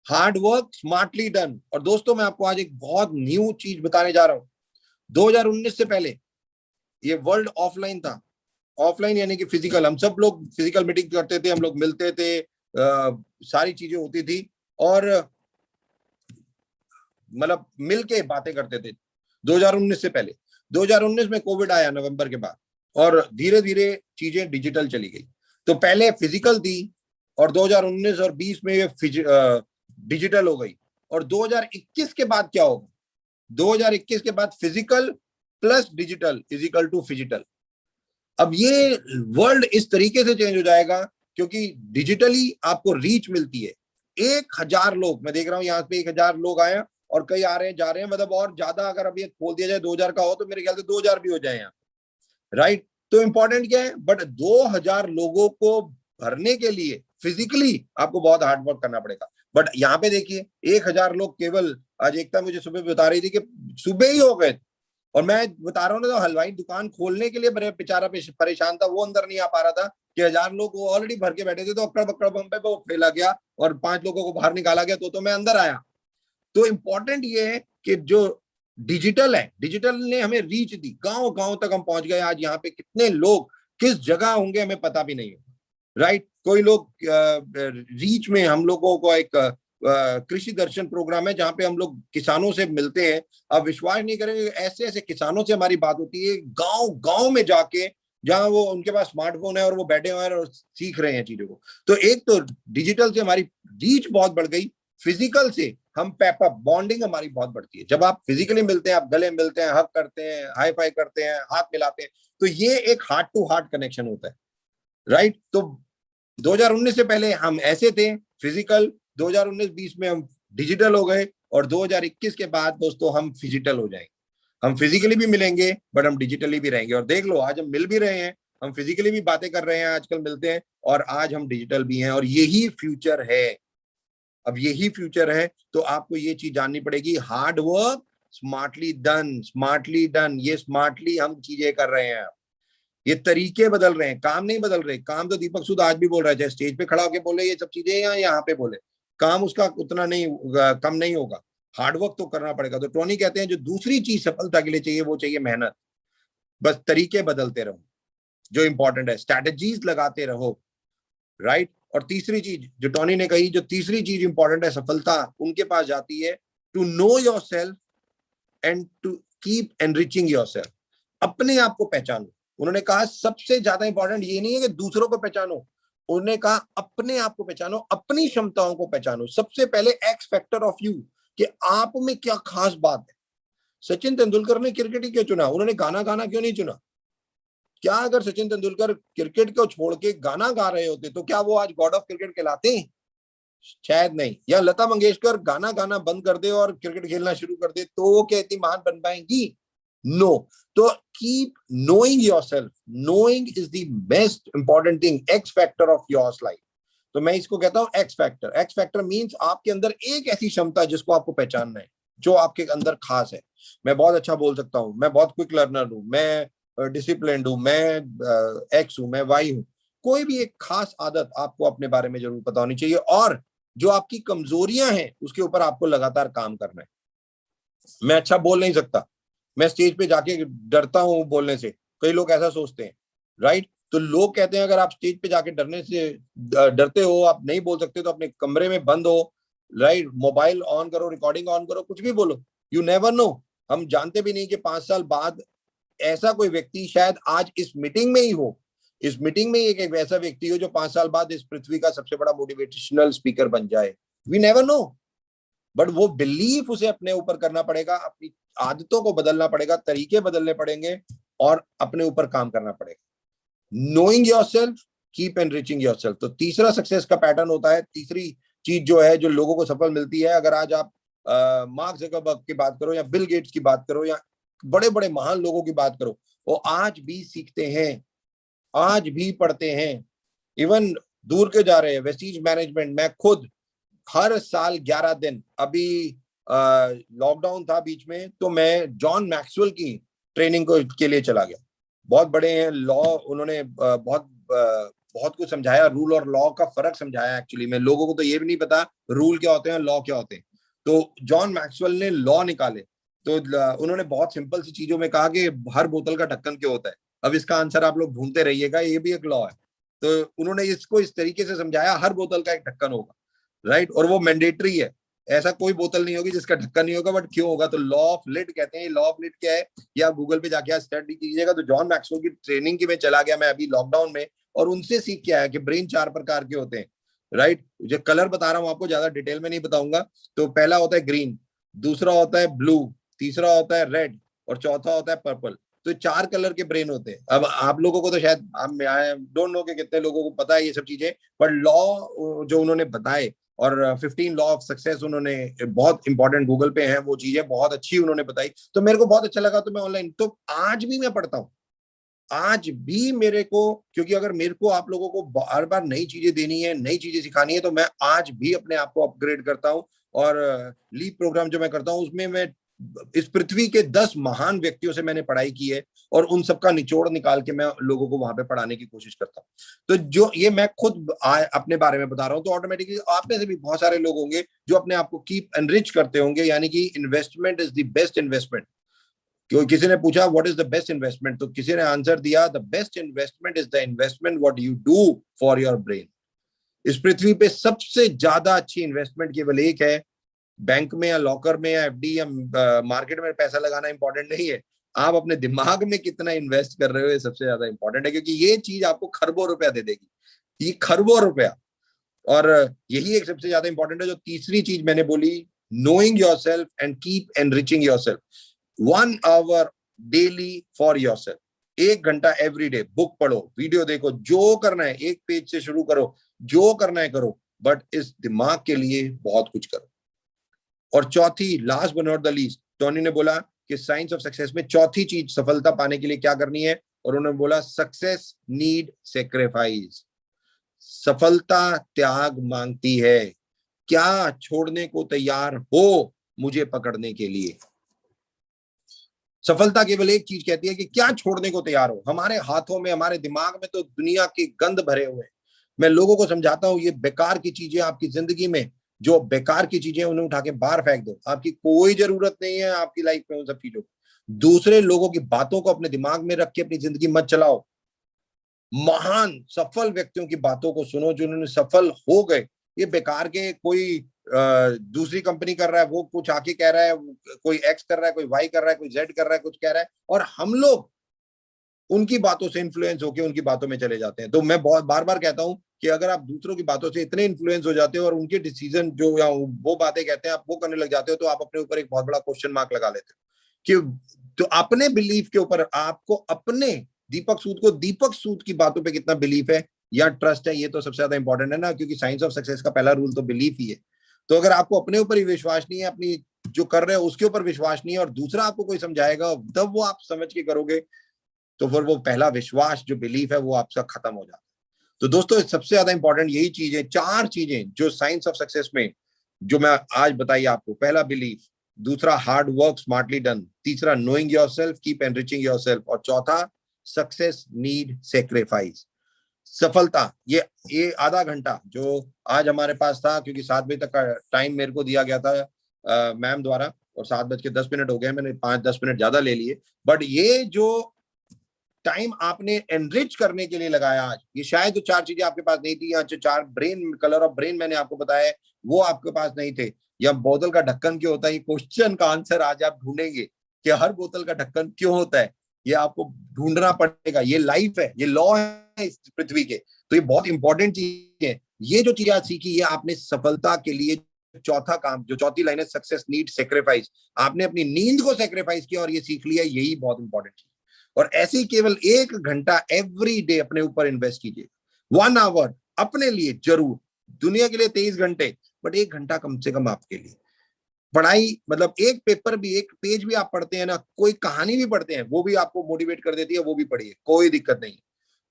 hard work smartly done. और दोस्तों मैं आपको आज एक बहुत न्यू चीज बताने जा रहा हूं। 2019 से पहले ये वर्ल्ड ऑफलाइन था, ऑफलाइन यानी कि फिजिकल। हम सब लोग फिजिकल मीटिंग करते थे, हम लोग मिलते थे, सारी चीजें होती थी, और मतलब मिलके बातें करते थे 2019 से पहले। 2019 में कोविड आया नवंबर के बाद, और धीरे धीरे चीजें डिजिटल चली गई। तो पहले फिजिकल थी, और 2019 और 20 में ये डिजिटल हो गई। और 2021 के बाद क्या होगा? 2021 के बाद physical plus digital is equal to phygital. अब ये वर्ल्ड इस तरीके से चेंज हो जाएगा, क्योंकि डिजिटली आपको रीच मिलती है, 1000 लोग मैं देख रहा हूँ यहाँ पे 1000 लोग आए हैं और कई आ रहे हैं जा रहे हैं, मतलब और ज्यादा अगर अभी खोल दिया जाए 2000 का हो तो मेरे ख्याल से 2000 भी हो जाए यहाँ, राइट। तो इंपॉर्टेंट क्या है, बट 2000 लोगों को भरने के लिए फिजिकली आपको बहुत हार्ड वर्क करना पड़ेगा। बट यहाँ पे देखिए 1000 लोग केवल, आज एकता मुझे सुबह बता रही थी कि सुबह ही हो गए, और मैं बता रहा हूँ ना, तो हलवाई दुकान खोलने के लिए बड़े बेचारा परेशान था, वो अंदर नहीं आ पा रहा था कि 1000 लोग ऑलरेडी भर के बैठे थे, तो अकड़ बकड़ बम पे वो फैला गया और 5 लोगों को बाहर निकाला गया, तो मैं अंदर आया। तो इंपॉर्टेंट ये है कि जो डिजिटल है, डिजिटल ने हमें रीच दी, गांव गांव तक हम पहुंच गए। आज यहाँ पे कितने लोग किस जगह होंगे हमें पता भी नहीं होगा, राइट। कोई लोग रीच में, हम लोगों को एक कृषि दर्शन प्रोग्राम है जहाँ पे हम लोग किसानों से मिलते हैं। आप विश्वास नहीं करेंगे, ऐसे ऐसे किसानों से हमारी बात होती है गांव गांव में जाके, जहां वो उनके पास स्मार्टफोन है और वो बैठे हुए हैं और सीख रहे हैं चीजों को। तो एक तो डिजिटल से हमारी रीच बहुत बढ़ गई, फिजिकल से हम पैपअप बॉन्डिंग हमारी बहुत बढ़ती है। जब आप फिजिकली मिलते हैं, आप गले मिलते हैं, हक करते हैं, हाई फाई करते हैं, हाथ मिलाते हैं, तो ये एक हार्ट टू हार्ट कनेक्शन होता है, राइट। तो 2019 से पहले हम ऐसे थे फिजिकल, 2019-20 में हम डिजिटल हो गए, और 2021 के बाद दोस्तों हम फिजिटल हो जाएंगे। हम फिजिकली भी मिलेंगे बट हम डिजिटली भी रहेंगे। और देख लो आज हम मिल भी रहे हैं, हम फिजिकली भी बातें कर रहे हैं, आजकल मिलते हैं, और आज हम डिजिटल भी हैं, और यही फ्यूचर है। अब यही फ्यूचर है, तो आपको ये चीज जाननी पड़ेगी, hard work smartly done, smartly done. ये स्मार्टली हम चीजें कर रहे हैं, ये तरीके बदल रहे हैं, काम नहीं बदल रहे। काम तो दीपक सूद आज भी बोल रहा है, चाहे स्टेज पे खड़ा होकर बोले ये सब चीजें या यहाँ पे बोले, काम उसका उतना नहीं कम नहीं होगा, हार्डवर्क तो करना पड़ेगा। तो टोनी कहते हैं जो दूसरी चीज सफलता के लिए चाहिए वो चाहिए मेहनत, बस तरीके बदलते रहो, जो इंपॉर्टेंट है स्ट्रैटेजीज लगाते रहो, राइट। और तीसरी चीज जो टोनी ने कही, जो तीसरी चीज इंपॉर्टेंट है, सफलता उनके पास जाती है, to know yourself and to keep enriching yourself. अपने आप को पहचानो। उन्होंने कहा सबसे ज्यादा इंपॉर्टेंट ये नहीं है कि दूसरों को पहचानो, उन्होंने कहा अपने आप को पहचानो, अपनी क्षमताओं को पहचानो। सबसे पहले एक्स फैक्टर ऑफ यू, कि आप में क्या खास बात है। सचिन तेंदुलकर ने क्रिकेट ही क्यों चुना, उन्होंने गाना गाना क्यों नहीं चुना? क्या अगर सचिन तेंदुलकर क्रिकेट को छोड़ के गाना गा रहे होते तो क्या वो आज गॉड ऑफ क्रिकेट कहलाते? शायद नहीं। या लता मंगेशकर गाना गाना बंद कर दे और क्रिकेट खेलना शुरू कर दे तो वो क्या इतनी महान बन पाएंगी? नो। तो keep knowing yourself, knowing is the best important thing, x factor of your life. तो मैं इसको कहता हूं x factor. X factor means आपके अंदर एक ऐसी क्षमता जिसको आपको पहचानना है, जो आपके अंदर खास है। मैं बहुत अच्छा बोल सकता हूं, मैं बहुत क्विक लर्नर हूं, मैं डिसिप्लिन्ड हूं, मैं एक्स हूं, मैं वाई हूं। कोई भी एक खास आदत आपको अपने बारे में जरूर पता होनी चाहिए, और जो आपकी कमजोरियां हैं उसके ऊपर आपको लगातार काम करना है। मैं अच्छा बोल नहीं सकता, मैं स्टेज पे जाके डरता हूं बोलने से, कई लोग ऐसा सोचते हैं, राइट। तो लोग कहते हैं अगर आप स्टेज पे जाके डरने से डरते हो, आप नहीं बोल सकते, तो अपने कमरे में बंद हो, राइट, मोबाइल ऑन करो, रिकॉर्डिंग ऑन करो, कुछ भी बोलो, यू नेवर नो। हम जानते भी नहीं कि 5 साल बाद ऐसा कोई व्यक्ति शायद आज इस मीटिंग में ही हो, इस मीटिंग में एक ऐसा व्यक्ति हो जो 5 साल बाद इस पृथ्वी का सबसे बड़ा मोटिवेशनल स्पीकर बन जाए। We never know. बट वो बिलीफ उसे अपने ऊपर करना पड़ेगा, अपनी आदतों को बदलना पड़ेगा, तरीके बदलने पड़ेंगे, और अपने ऊपर काम करना पड़ेगा। Knowing yourself, keep enriching yourself. तो तीसरा सक्सेस का पैटर्न होता है, तीसरी चीज जो है जो लोगों को सफल मिलती है। अगर आज आप मार्क ज़करबर्ग की बात करो, या बिल गेट्स की बात करो, या बड़े बड़े महान लोगों की बात करो, वो आज भी सीखते हैं, आज भी पढ़ते हैं, इवन दूर के जा रहे हैं। वेस्टीज मैनेजमेंट, मैं खुद हर साल 11 दिन, अभी लॉकडाउन था बीच में, तो मैं जॉन मैक्सवेल की ट्रेनिंग के लिए चला गया। बहुत बड़े हैं, लॉ, उन्होंने बहुत कुछ समझाया, रूल और लॉ का फर्क समझाया। एक्चुअली में लोगों को तो ये भी नहीं पता रूल क्या होते हैं, लॉ क्या होते हैं। तो जॉन मैक्सवेल ने लॉ निकाले, तो उन्होंने बहुत सिंपल सी चीजों में कहा कि हर बोतल का ढक्कन क्यों होता है। अब इसका आंसर आप लोग ढूंढते रहिएगा, ये भी एक लॉ है। तो उन्होंने इसको इस तरीके से समझाया, हर बोतल का एक ढक्कन होगा, राइट, और वो मैंडेटरी है। ऐसा कोई बोतल नहीं होगी जिसका ढक्कन नहीं होगा। बट क्यों होगा? तो लॉ ऑफ लिड कहते हैं। लॉ ऑफ लिड क्या है, या गूगल पे जाके स्टडी कीजिएगा। तो जॉन मैक्सवेल की ट्रेनिंग की मैं चला गया, मैं अभी लॉकडाउन में, और उनसे सीख के आया कि ब्रेन 4 प्रकार के होते हैं, राइट। जो कलर बता रहा हूँ आपको, ज्यादा डिटेल में नहीं बताऊंगा। तो पहला होता है ग्रीन, दूसरा होता है ब्लू, तीसरा होता है रेड, और चौथा होता है पर्पल। तो 4 कलर के ब्रेन होते हैं। अब आप लोगों को तो शायद, आई डोंट नो कि कितने लोगों को पता है ये सब चीजें, पर लॉ जो उन्होंने बताए और 15 लॉ ऑफ सक्सेस उन्होंने बहुत इंपॉर्टेंट गूगल पे है, वो चीजें बहुत अच्छी उन्होंने बताई, तो मेरे को बहुत अच्छा लगा। तो मैं ऑनलाइन, तो आज भी मैं पढ़ता हूँ, आज भी मेरे को, क्योंकि अगर मेरे को आप लोगों को बार बार नई चीजें देनी है, नई चीजें सिखानी है, तो मैं आज भी अपने आप को अपग्रेड करता हूँ। और लीप प्रोग्राम जो मैं करता हूँ उसमें मैं इस पृथ्वी के 10 महान व्यक्तियों से मैंने पढ़ाई की है और उन सबका निचोड़ निकाल के मैं लोगों को वहां पे पढ़ाने की कोशिश करता हूँ। तो जो ये मैं खुद अपने बारे में बता रहा हूँ, तो ऑटोमेटिकली आप में से भी बहुत सारे लोग होंगे जो अपने आप को कीप एनरिच करते होंगे, यानी कि investment is the best investment. क्यों, किसी ने पूछा what is the best investment, तो किसी ने आंसर दिया the best investment is the investment what you do for your brain. इस पृथ्वी पे सबसे ज्यादा अच्छी इन्वेस्टमेंट केवल एक है, बैंक में या लॉकर में या एफडी या मार्केट में पैसा लगाना इंपॉर्टेंट नहीं है, आप अपने दिमाग में कितना इन्वेस्ट कर रहे हो ये सबसे ज्यादा इंपॉर्टेंट है, क्योंकि ये चीज आपको खरबों रुपया दे देगी, ये खरबों रुपया। और यही एक सबसे ज्यादा इंपॉर्टेंट है। जो तीसरी चीज मैंने बोली, knowing yourself and keep enriching yourself, 1 hour daily for yourself, 1 घंटा एवरी डे, बुक पढ़ो, वीडियो देखो, जो करना है, एक पेज से शुरू करो, जो करना है करो, बट इस दिमाग के लिए बहुत कुछ करो। और चौथी, last but not the least, Tony ने बोला कि साइंस ऑफ सक्सेस में चौथी चीज सफलता पाने के लिए क्या करनी है, और उन्होंने बोला सक्सेस नीड सेक्रीफाइस, सफलता त्याग मांगती है। क्या छोड़ने को तैयार हो मुझे पकड़ने के लिए? सफलता केवल एक चीज कहती है कि क्या छोड़ने को तैयार हो। हमारे हाथों में, हमारे दिमाग में तो दुनिया के गंद भरे हुए हैं। मैं लोगों को समझाता हूं, ये बेकार की चीजें आपकी जिंदगी में, जो बेकार की चीजें उन्हें उठा के बाहर फेंक दो, आपकी कोई जरूरत नहीं है आपकी लाइफ में उन सब चीजों की। दूसरे लोगों की बातों को अपने दिमाग में रख के अपनी जिंदगी मत चलाओ। महान सफल व्यक्तियों की बातों को सुनो जिन्होंने सफल हो गए। ये बेकार के, कोई दूसरी कंपनी कर रहा है, वो कुछ आके कह रहा है, कोई एक्स कर रहा है, कोई वाई कर रहा है, कोई जेड कर रहा है, कुछ कह रहा है, और हम लोग उनकी बातों से इन्फ्लुएंस होकर उनकी बातों में चले जाते हैं। तो मैं बहुत बार बार कहता हूं कि अगर आप दूसरों की बातों से इतने इन्फ्लुएंस हो जाते हो और उनके डिसीजन जो, या वो बातें कहते हैं आप वो करने लग जाते हो, तो आप अपने ऊपर एक बहुत बड़ा क्वेश्चन मार्क लगा लेते हो कि तो अपने बिलीफ के ऊपर आपको, अपने दीपक सूद की बातों पर कितना बिलीफ है या ट्रस्ट है, ये तो सबसे ज्यादा इंपॉर्टेंट है ना, क्योंकि साइंस ऑफ सक्सेस का पहला रूल तो बिलीफ ही है। तो अगर आपको अपने ऊपर ही विश्वास नहीं है, अपनी जो कर रहे हो उसके ऊपर विश्वास नहीं है, और दूसरा आपको कोई समझाएगा तब वो आप समझ के करोगे, तो फिर वो पहला विश्वास जो बिलीफ है वो आपका खत्म हो जाता है। तो दोस्तों सबसे ज्यादा इंपॉर्टेंट यही चीज है, 4 चीजें जो साइंस ऑफ सक्सेस में जो मैं आज बताई आपको। पहला बिलीफ, दूसरा हार्ड वर्क स्मार्टली डन, तीसरा knowing yourself, keep enriching yourself, और चौथा सक्सेस नीड सेक्रीफाइस। सफलता, ये आधा घंटा जो आज हमारे पास था, क्योंकि 7 बजे तक का टाइम मेरे को दिया गया था मैम द्वारा, और 7:10 हो गए, मैंने 5-10 मिनट ज्यादा ले लिए, बट ये जो टाइम आपने एनरिच करने के लिए लगाया आज, ये शायद जो 4 चीजें आपके पास नहीं थी, या जो 4 ब्रेन, कलर ऑफ ब्रेन मैंने आपको बताया है, वो आपके पास नहीं थे, या बोतल का ढक्कन क्यों होता है, ये क्वेश्चन का आंसर आज आप ढूंढेंगे कि हर बोतल का ढक्कन क्यों होता है, ये आपको ढूंढना पड़ेगा। ये लाइफ है, ये लॉ है इस पृथ्वी के, तो ये बहुत इंपॉर्टेंट चीज है। ये जो चीज आज सीखी, ये आपने सफलता के लिए चौथा काम, जो चौथी लाइन है, सक्सेस नीड सेक्रीफाइस, आपने अपनी नींद को सेक्रीफाइस किया और ये सीख लिया, यही बहुत इंपॉर्टेंट चीज। और ऐसे ही केवल 1 घंटा एवरी डे अपने ऊपर इन्वेस्ट कीजिए, 1 hour अपने लिए जरूर, दुनिया के लिए 23 घंटे, बट 1 घंटा कम से कम आपके लिए। पढ़ाई मतलब एक पेपर भी, एक पेज भी आप पढ़ते हैं ना, कोई कहानी भी पढ़ते हैं, वो भी आपको मोटिवेट कर देती है, वो भी पढ़िए, कोई दिक्कत नहीं।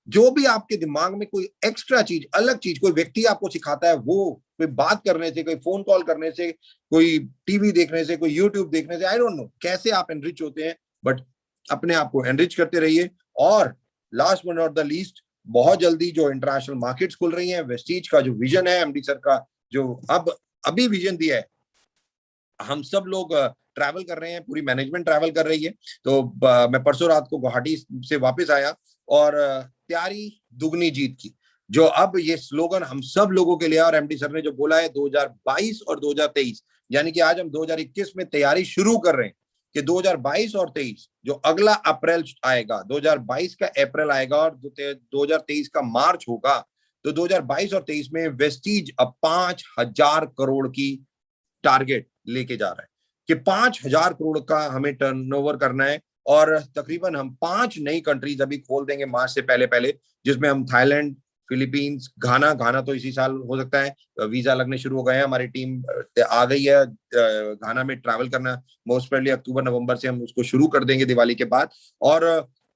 जो भी आपके दिमाग में कोई एक्स्ट्रा चीज, अलग चीज, कोई व्यक्ति आपको सिखाता है, वो कोई बात करने से, कोई फोन कॉल करने से, कोई टीवी देखने से, कोई यूट्यूब देखने से, आई डोंट नो कैसे आप एनरिच होते हैं, बट अपने आप को एनरिच करते रहिए। और last but not the least, बहुत जल्दी जो इंटरनेशनल मार्केट्स खुल रही हैं, वेस्टीज का जो विजन है, एमडी सर का जो अभी विजन दिया है, हम सब लोग ट्रैवल कर रहे हैं, पूरी मैनेजमेंट ट्रैवल कर रही है। तो मैं परसों रात को गुवाहाटी से वापस आया, और तैयारी दुगनी जीत की, जो अब ये स्लोगन हम सब लोगों के लिए, और एमडी सर ने जो बोला है 2022 और 2023, यानी कि आज हम 2021 में तैयारी शुरू कर रहे हैं कि 2022 और 23 जो अगला अप्रैल आएगा, 2022 का अप्रैल आएगा और 2023 का मार्च होगा, तो 2022 और 23 में वेस्टीज अब 5,000 करोड़ की टारगेट लेके जा रहा है कि 5,000 करोड़ का हमें टर्नओवर करना है। और तकरीबन हम 5 नई कंट्रीज अभी खोल देंगे मार्च से पहले, जिसमें हम थाईलैंड, फिलीपींस, घाना तो इसी साल हो सकता है, वीजा लगने शुरू हो गए हैं, हमारी टीम आ गई है घाना में ट्रैवल करना, मोस्ट प्रोबेबली अक्टूबर नवंबर से हम उसको शुरू कर देंगे दिवाली के बाद। और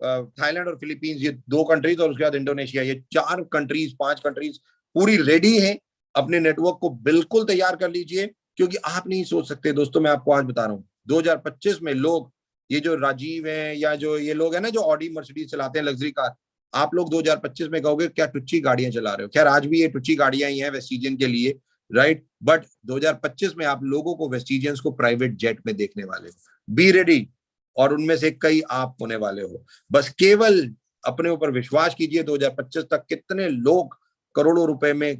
थाईलैंड और फिलीपींस, ये 2 कंट्रीज, और उसके बाद इंडोनेशिया, ये 4 कंट्रीज 5 कंट्रीज पूरी रेडी है। अपने नेटवर्क को बिल्कुल तैयार कर लीजिए, क्योंकि आप नहीं सोच सकते दोस्तों, मैं आपको आज बता रहा हूँ 2025 में लोग, ये जो राजीव हैं या जो ये लोग हैं ना जो ऑडी मर्सिडीज चलाते हैं लग्जरी कार, आप लोग 2025 में कहोगे क्या टुच्ची गाड़ियां चला रहे हो। खैर आज भी ये टुच्ची गाड़ियां ही हैं वेस्टिजियन के लिए, राइट, बट 2025 में आप लोगों को वेस्टिजियंस को प्राइवेट जेट में देखने वाले हो। बी रेडी, और उनमें से कई आप होने वाले हो। बस केवल अपने ऊपर विश्वास कीजिए। 2025 तक कितने लोग करोड़ों रुपए में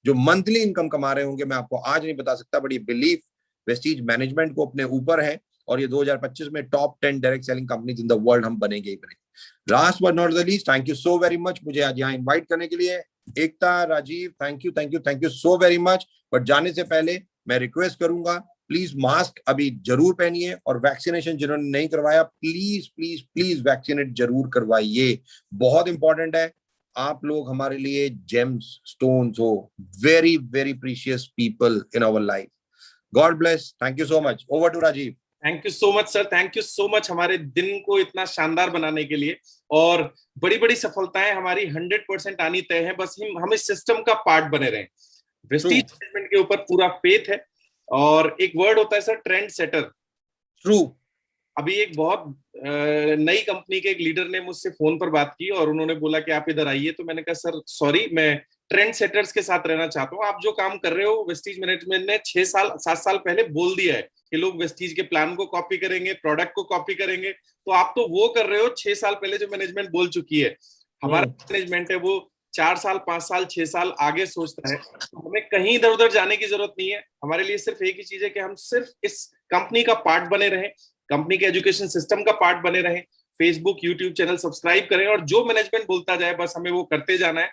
जो मंथली इनकम कमा रहे होंगे, मैं आपको आज नहीं बता सकता, बट ये बिलीफ वेस्टीज मैनेजमेंट को अपने ऊपर है, और ये 2025 में top 10 direct selling companies in the world हम बनेंगे ही बनेंगे। Last but not the least, thank you so very much मुझे आज यहाँ इनवाइट करने के लिए। Ekta, Rajiv, thank you so very much. But जाने से पहले मैं रिक्वेस्ट करूंगा, प्लीज मास्क अभी जरूर पहनिए, और वैक्सीनेशन जिन्होंने नहीं करवाया प्लीज प्लीज प्लीज वैक्सीनेट जरूर करवाइए, बहुत इंपॉर्टेंट है। आप लोग हमारे लिए जेम्स स्टोन्स हो, very very precious people in our life. God bless, thank you so much. Over to Rajiv. Thank you so much sir, thank you so much हमारे दिन को इतना शानदार बनाने के लिए। और बड़ी बड़ी सफलताएं हमारी 100% आनी तय है, बस हम इस सिस्टम का पार्ट बने रहें। वेस्टीज मैनेजमेंट के ऊपर पूरा फेथ है। और एक वर्ड होता है सर, ट्रेंड सेटर। ट्रू। अभी एक बहुत नई कंपनी के एक लीडर ने मुझसे फोन पर बात की और उन्होंने बोला कि आप इधर आइए, तो मैंने कहा सर सॉरी, मैं ट्रेंड सेटर्स के साथ रहना चाहता हूँ। आप जो काम कर रहे हो, वेस्टीज मैनेजमेंट ने 7 साल पहले बोल दिया है कि लोग वेस्टीज के प्लान को कॉपी करेंगे, प्रोडक्ट को कॉपी करेंगे, तो आप तो वो कर रहे हो 6 साल पहले जो मैनेजमेंट बोल चुकी है। हमारा मैनेजमेंट है वो 4 साल 5 साल 6 साल आगे सोचता है, तो हमें कहीं इधर उधर जाने की जरूरत नहीं है। हमारे लिए सिर्फ एक ही चीज है कि हम सिर्फ इस कंपनी का पार्ट बने रहें, कंपनी के एजुकेशन सिस्टम का पार्ट बने रहें, फेसबुक यूट्यूब चैनल सब्सक्राइब करें, और जो मैनेजमेंट बोलता जाए बस हमें वो करते जाना है।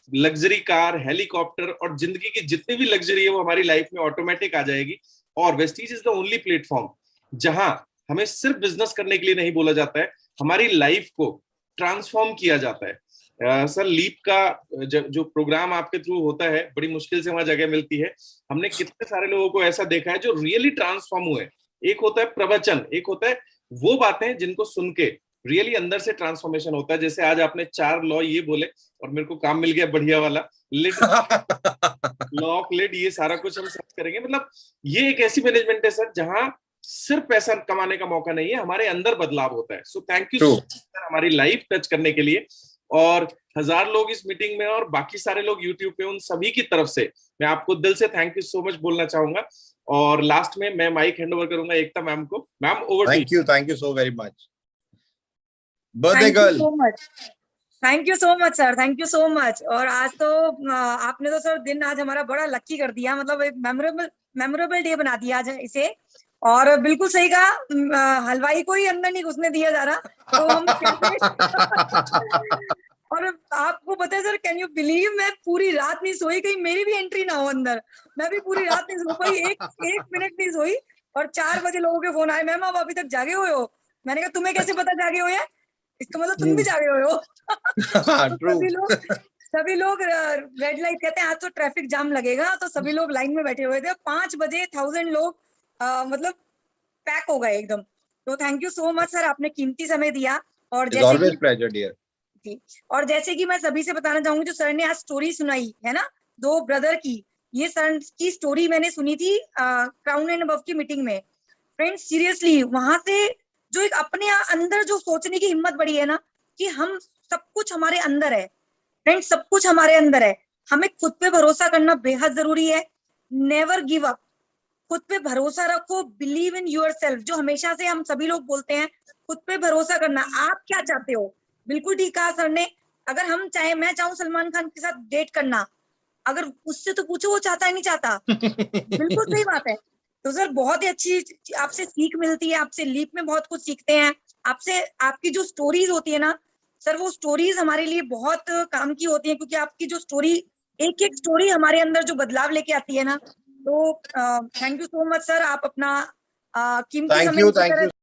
लग्जरी कार, हेलीकॉप्टर और जिंदगी की जितनी भी लग्जरी है वो हमारी लाइफ में ऑटोमेटिक आ जाएगी। और Vestige is the only platform जहां हमें सिर्फ बिजनेस करने के लिए नहीं बोला जाता है, हमारी लाइफ को ट्रांसफॉर्म किया जाता है। सर लीप का जो प्रोग्राम आपके थ्रू होता है, बड़ी मुश्किल से वहां जगह मिलती है। हमने कितने सारे लोगों को ऐसा देखा है जो रियली ट्रांसफॉर्म हुए। एक होता है प्रवचन, एक होता है वो बातें जिनको सुन के रियली अंदर से ट्रांसफॉर्मेशन होता है। जैसे आज आपने 4 लॉ ये बोले और मेरे को काम मिल गया बढ़िया वाला, लिड लॉ ऑफ लिड, ये सारा कुछ हम सर्च करेंगे। मतलब ये एक ऐसी मैनेजमेंट है सर जहां सिर्फ पैसा कमाने का मौका नहीं है, हमारे अंदर बदलाव होता है। सो थैंक यू सर हमारी लाइफ टच करने के लिए। और 1000 लोग इस मीटिंग में और बाकी सारे लोग यूट्यूब पे, उन सभी की तरफ से मैं आपको दिल से थैंक यू सो मच बोलना चाहूंगा। और लास्ट में मैं माइक हैंड ओवर करूंगा एकता मैम को। Ma'am over. Thank you so very much. Birthday girl, thank you so much sir, thank you so much. और आज तो आपने तो सर दिन आज हमारा बड़ा लकी कर दिया, मतलब एक मेमोरेबल डे बना दिया आज इसे। और बिल्कुल सही कहा, हलवाई को ही अंदर नहीं घुसने दिया जा रहा, तो हम और आपको पता है सर, कैन यू बिलीव, मैं पूरी रात नहीं सोई, कहीं मेरी भी एंट्री ना हो अंदर। मैं भी पूरी रात नहीं सो पाई, एक मिनट नहीं सोई। और 4 बजे लोगों के फोन आए, मैम आप अभी तक जागे हुए हो। मैंने कहा तुम्हें कैसे पता जागे हुए हैं, इसका मतलब तुम भी जागे हुए हो। तो सभी लोग रेड लाइट कहते हैं, आज तो ट्रैफिक जाम लगेगा, तो सभी लोग लाइन में बैठे हुए थे। 5 बजे 1000 लोग मतलब पैक हो गए एकदम। तो thank you so much sir, आपने कीमती समय दिया। और जैसे कि मैं सभी से बताना चाहूंगी, जो सर ने आज स्टोरी सुनाई है ना 2 ब्रदर की, ये सर की स्टोरी मैंने सुनी थी क्राउन एंड अबव की मीटिंग में। फ्रेंड्स सीरियसली वहां से जो एक अपने अंदर जो सोचने की हिम्मत बढ़ी है ना, कि हम सब कुछ हमारे अंदर है। फ्रेंड्स सब कुछ हमारे अंदर है, हमें खुद पे भरोसा करना बेहद जरूरी है। नेवर गिव अप, खुद पे भरोसा रखो, बिलीव इन योरसेल्फ, जो हमेशा से हम सभी लोग बोलते हैं, खुद पे भरोसा करना। आप क्या चाहते हो, बिल्कुल ठीक कहा सर ने। अगर हम चाहे, मैं चाहूँ सलमान खान के साथ डेट करना, अगर उससे तो पूछो वो चाहता है नहीं चाहता। बिल्कुल सही बात है। तो सर बहुत ही अच्छी आपसे सीख मिलती है, आपसे लीप में बहुत कुछ सीखते हैं। आपसे आपकी जो स्टोरीज होती है ना सर, वो स्टोरीज हमारे लिए बहुत काम की होती है, क्योंकि आपकी जो स्टोरी, एक एक स्टोरी हमारे अंदर जो बदलाव लेके आती है ना। तो thank you so much sir, आप अपना कीमती समय